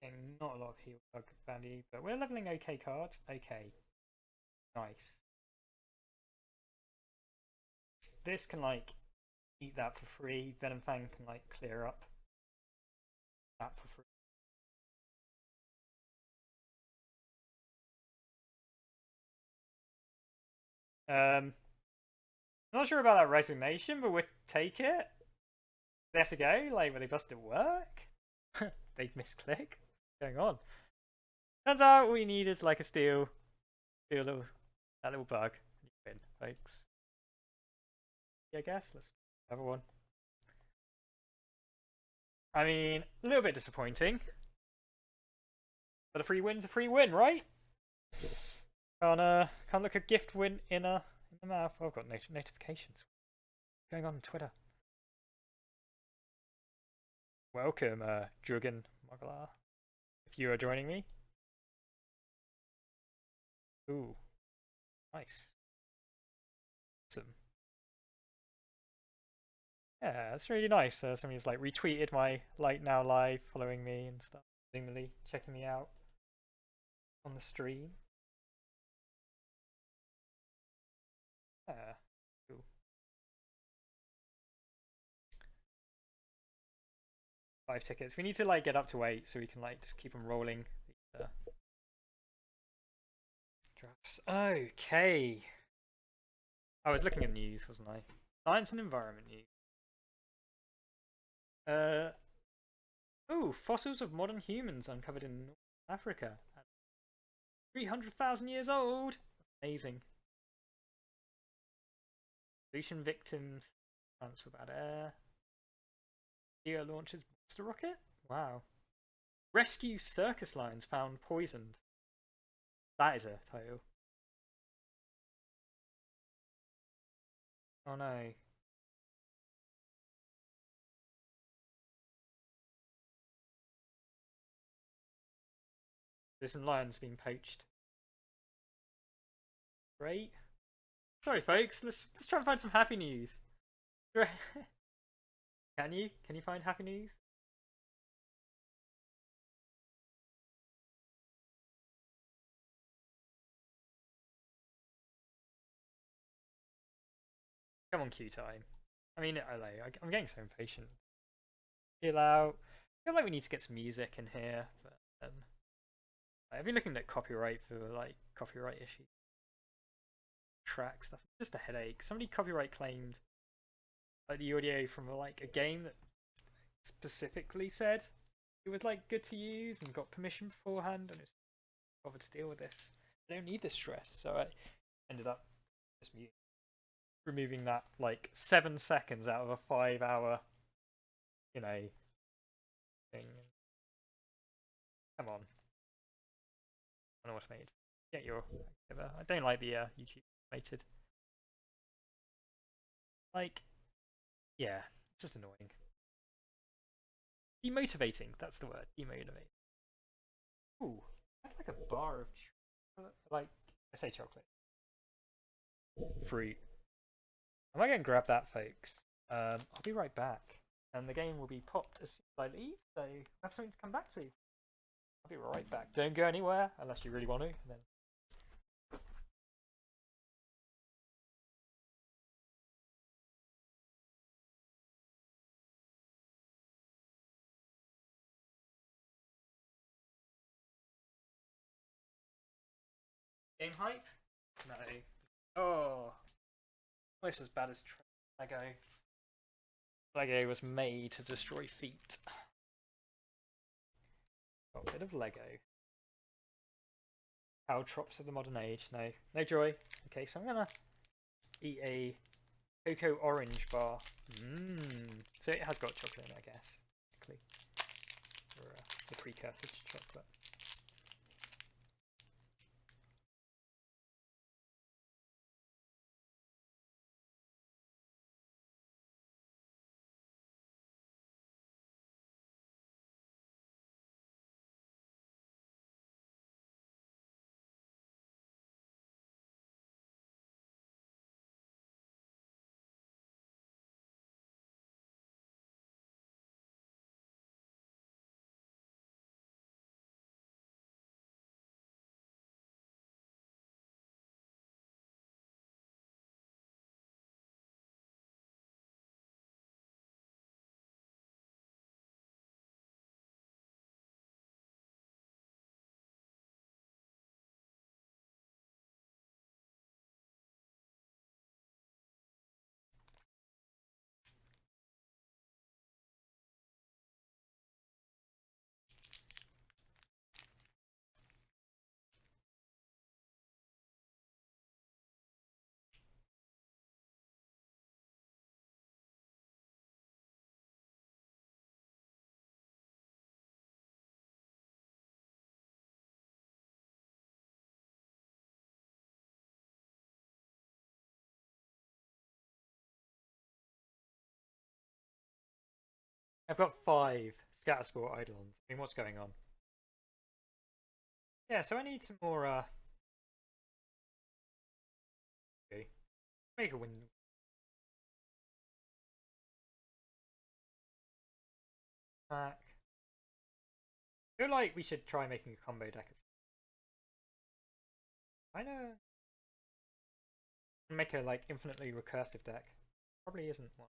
Getting not a lot of heal bug value, but we're leveling okay cards. Okay. Nice. This can like eat that for free. Venom Fang can like clear up that for free. Not sure about that resignation, but we'll take it. They have to go? Like, were they busted work? They misclick? What's going on? Turns out all we need is like a steal that little bug. You win, folks. Yeah, I guess. Let's have one. I mean, a little bit disappointing. But a free win's a free win, right? Can't look a gift win in the mouth. Oh, I've got notifications. What's going on Twitter? Welcome, Jugan Moglar. If you are joining me. Ooh. Nice. Awesome. Yeah, that's really nice. Somebody's like retweeted my like now live, following me and stuff. Presumably checking me out on the stream. Yeah, cool. 5 5 tickets. We need to like get up to 8 so we can like just keep them rolling. Drafts. Okay. I was looking at news, wasn't I? Science and environment news. Oh, fossils of modern humans uncovered in North Africa. 300,000 years old. Amazing. Pollution victims transfer bad air. Geo launches monster rocket. Wow. Rescue circus lions found poisoned. That is a title. Oh no. There's some lions being poached. Great. Sorry, folks. Let's try and find some happy news. Can you? Can you find happy news? Come on, queue time. I mean, I'm getting so impatient. Chill out. I feel like we need to get some music in here, but I've been looking at copyright for like copyright issues, track stuff. Just a headache. Somebody copyright claimed like the audio from like a game that specifically said it was like good to use and got permission beforehand, and it's bothered to deal with this. I don't need this stress, so I ended up just removing that like 7 seconds out of a 5-hour, you know, thing. Come on, unautomated. Get your. I don't like the YouTube automated. Like, yeah, it's just annoying. Demotivating, that's the word. Demotivating. Ooh, I'd like a bar of like I say chocolate. Fruit. I might go and grab that, folks. I'll be right back. And the game will be popped as soon as I leave, so I have something to come back to. I'll be right back. Don't go anywhere unless you really want to. And then game hype? No. Oh, almost as bad as Lego. Lego was made to destroy feet. Got a bit of Lego. Caltrops of the modern age. No, no joy. Okay, so I'm gonna eat a cocoa orange bar. Mmm. So it has got chocolate in it, I guess. Or the precursor to chocolate. I've got 5 Scattersport Eidolons. I mean, what's going on? Yeah, so I need some more, okay. Make a win. Back. I feel like we should try making a combo deck. I know. Make a, like, infinitely recursive deck. Probably isn't one.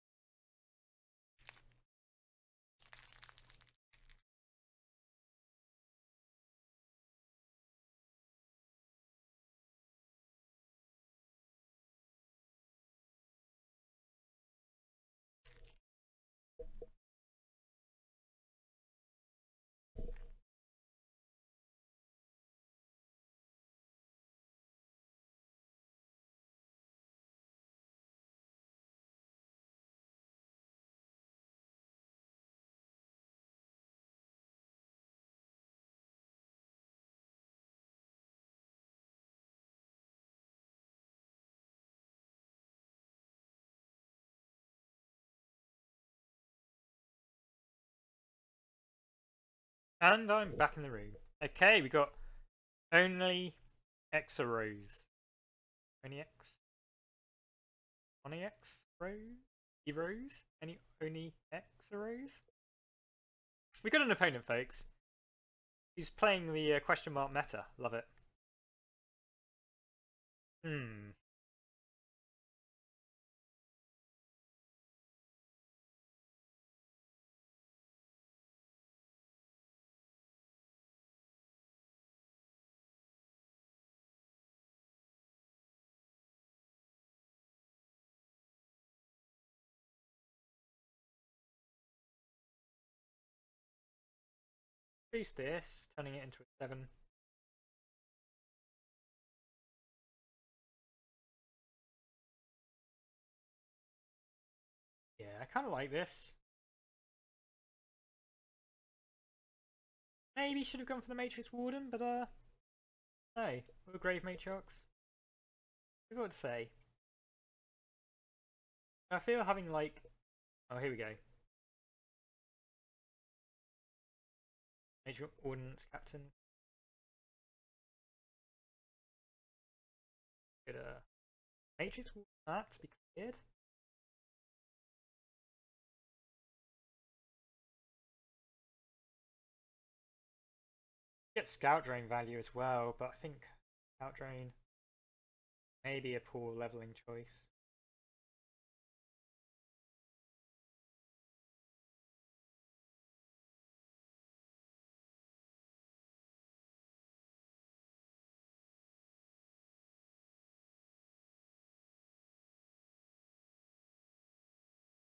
And I'm back in the room. Okay, we got only X rows. Only X? Only X rows? Heroes? Only X rows? We got an opponent, folks. He's playing the question mark meta. Love it. Hmm. Boost this, turning it into a 7. Yeah, I kind of like this. Maybe should have gone for the Matrix Warden, but no. We're Grave Matriarchs. I've got to say. I feel having like... Oh, here we go. Major Ordnance Captain. Get a Matrix Warden that to be cleared. Get Scout Drain value as well, but I think Scout Drain may be a poor leveling choice.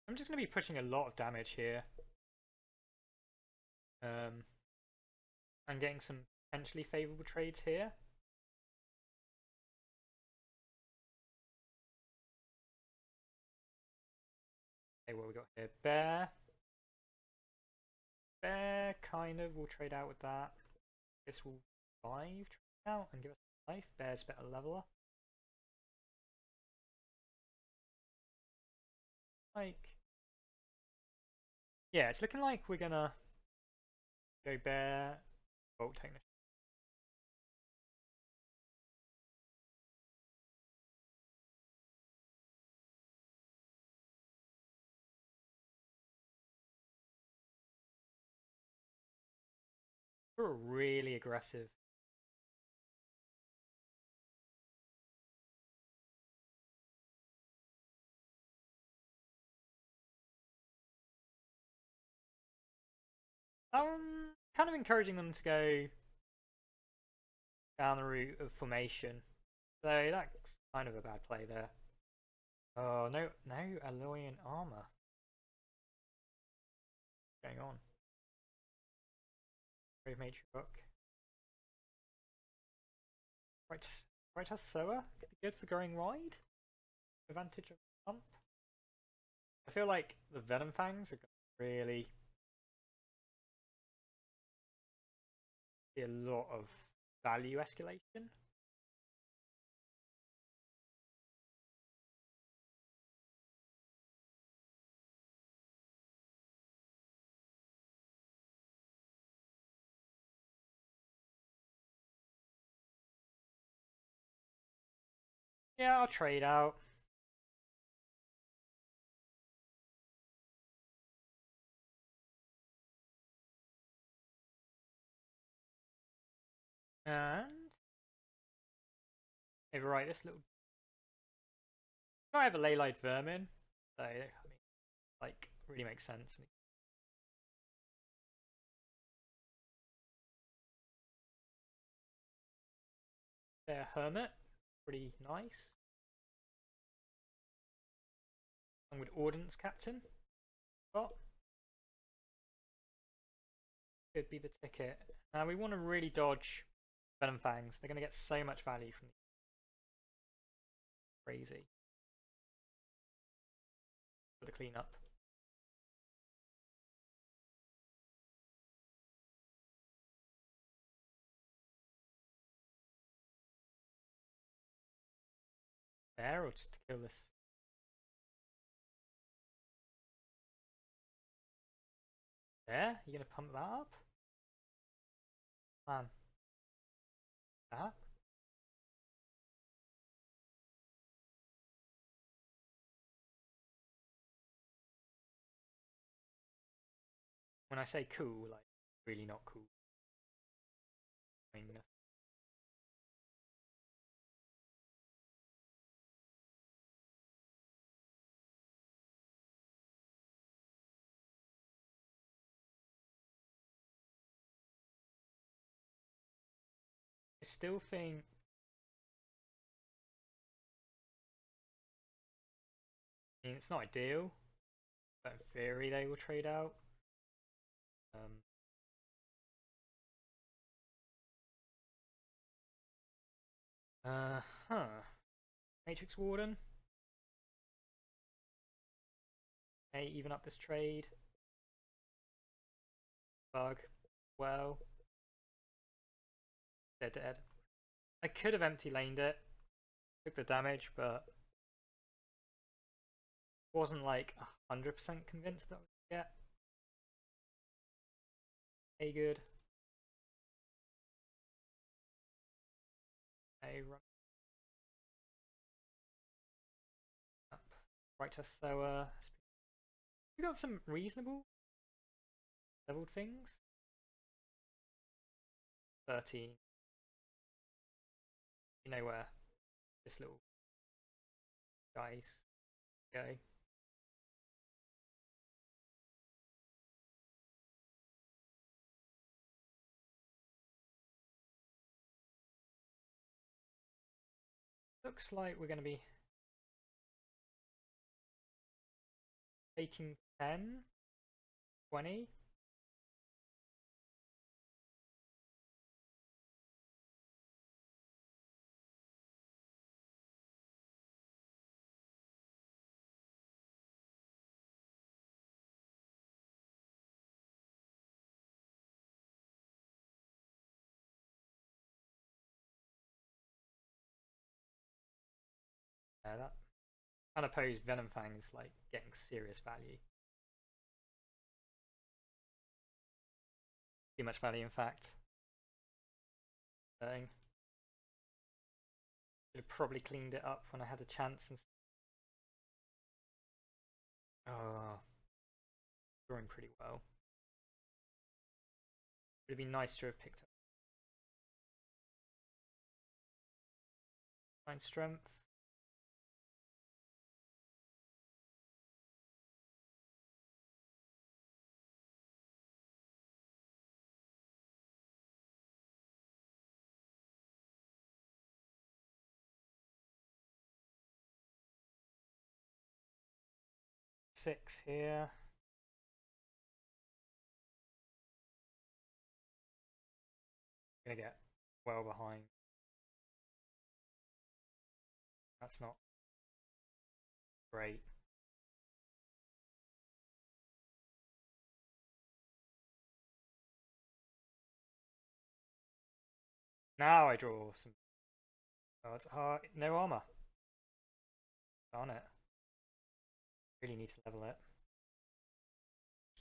I'm just going to be pushing a lot of damage here. And getting some potentially favourable trades here. Okay, what we got here? Bear. Bear kind of will trade out with that. This will 5 trade out and give us life. Bear's better leveler. Like, yeah, it's looking like we're gonna go bear, bolt technician. We're really aggressive. Kind of encouraging them to go down the route of formation. So that's kind of a bad play there. Oh, no alloy and armor. What's going on? Brave Matriarch. Right has Soa. Could be good for going wide. Advantage of pump. I feel like the Venom Fangs are going to really be a lot of value escalation. Yeah, I'll trade out. And overwrite this little. I have a Leyline Vermin, so I mean, like, really makes sense. They're Hermit, pretty nice. And with Ordnance Captain, what could be the ticket. Now we want to really dodge Venom Fangs. They're going to get so much value from these. Crazy. For the cleanup. There, or just to kill this. There, you're going to pump that up? plan? That? When I say cool, like really not cool. I mean, I still think it's not ideal, but in theory they will trade out. Um, huh. Matrix Warden. May even up this trade. Bug. Well. Dead. I could have empty laned it. Took the damage, but wasn't like 100% convinced that I would get a good. A run up. Right to Soa. We got some reasonable leveled things. 13. You know where this little guys go. Looks like we're going to be taking 10, 20. Yeah, that unopposed Venom Fang is like getting serious value. Too much value, in fact. Should have probably cleaned it up when I had a chance. And oh, drawing pretty well. Would have been nice to have picked up 9 strength. Six here. Gonna get well behind. That's not great. Now I draw some cards. No armor. Darn it. Really need to level it.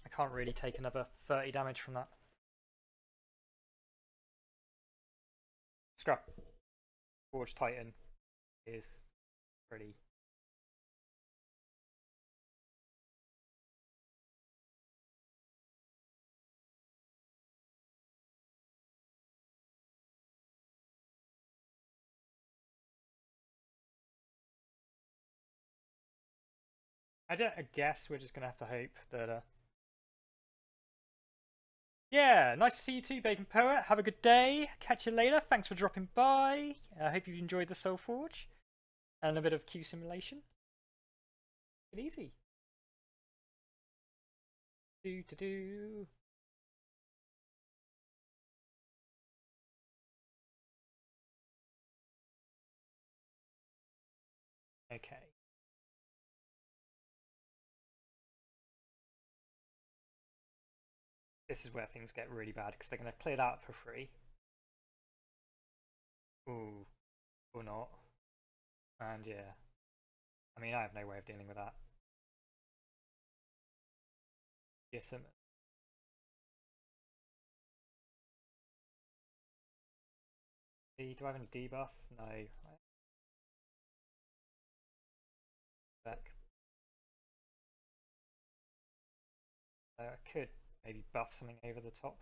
I can't really take another 30 damage from that. Scrap. Forge Titan is pretty. I guess we're just gonna have to hope that. Yeah, nice to see you too, Bacon Poet. Have a good day. Catch you later. Thanks for dropping by. I hope you enjoyed the SolForge and a bit of Q simulation. Take it easy. Do. Okay. This is where things get really bad because they're going to clear that up for free. Ooh, or not. And yeah, I mean, I have no way of dealing with that. Yes, Do I have any debuff? No. Back. I could maybe buff something over the top.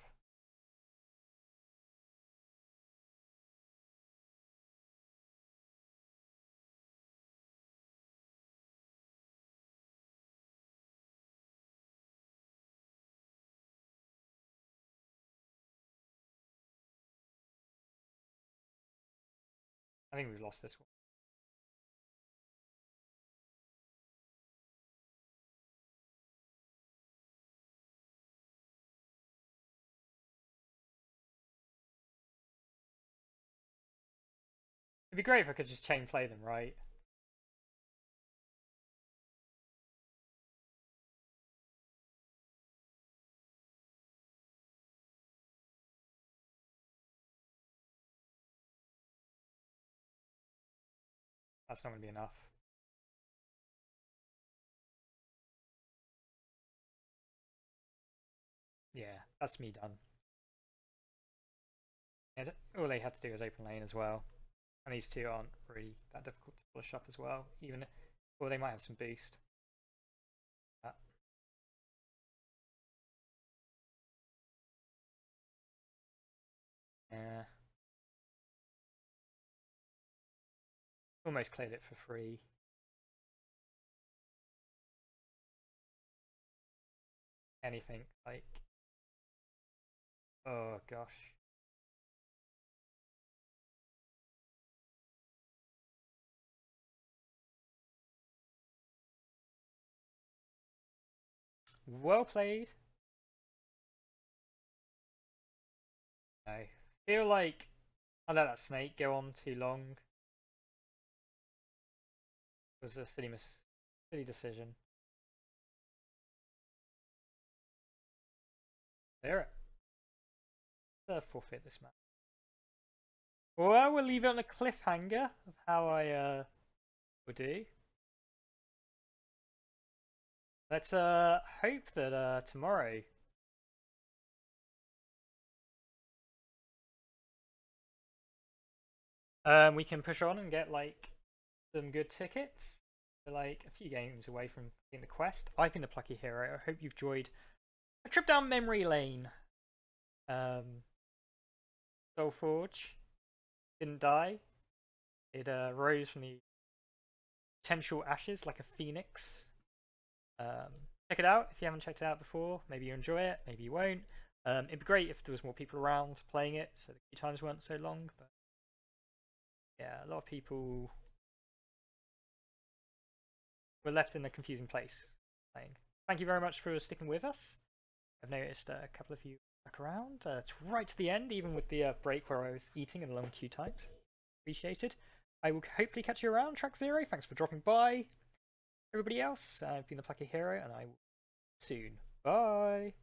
I think we've lost this one. It'd be great if I could just chain play them, right? That's not going to be enough. Yeah, that's me done. And all they had to do was open lane as well. And these two aren't really that difficult to polish up as well. Even, or they might have some boost. Yeah. Almost cleared it for free. Anything like... Oh gosh. Well played. I feel like I let that snake go on too long. It was a silly decision. There it. Forfeit this match. Well, we'll leave it on a cliffhanger of how I will do. Let's hope that tomorrow we can push on and get like some good tickets. We're like a few games away from being the quest. I've been the Plucky Hero. I hope you've enjoyed a trip down memory lane. SolForge didn't die. It rose from the potential ashes like a phoenix. Check it out if you haven't checked it out before. Maybe you enjoy it, maybe you won't. It'd be great if there was more people around playing it, so the queue times weren't so long. But yeah, a lot of people were left in a confusing place playing. Thank you very much for sticking with us. I've noticed a couple of you back around to right to the end, even with the break where I was eating and long queue times. Appreciated. I will hopefully catch you around track 0. Thanks for dropping by. Everybody else, I've been the Plucky Hero, and I will soon. Bye.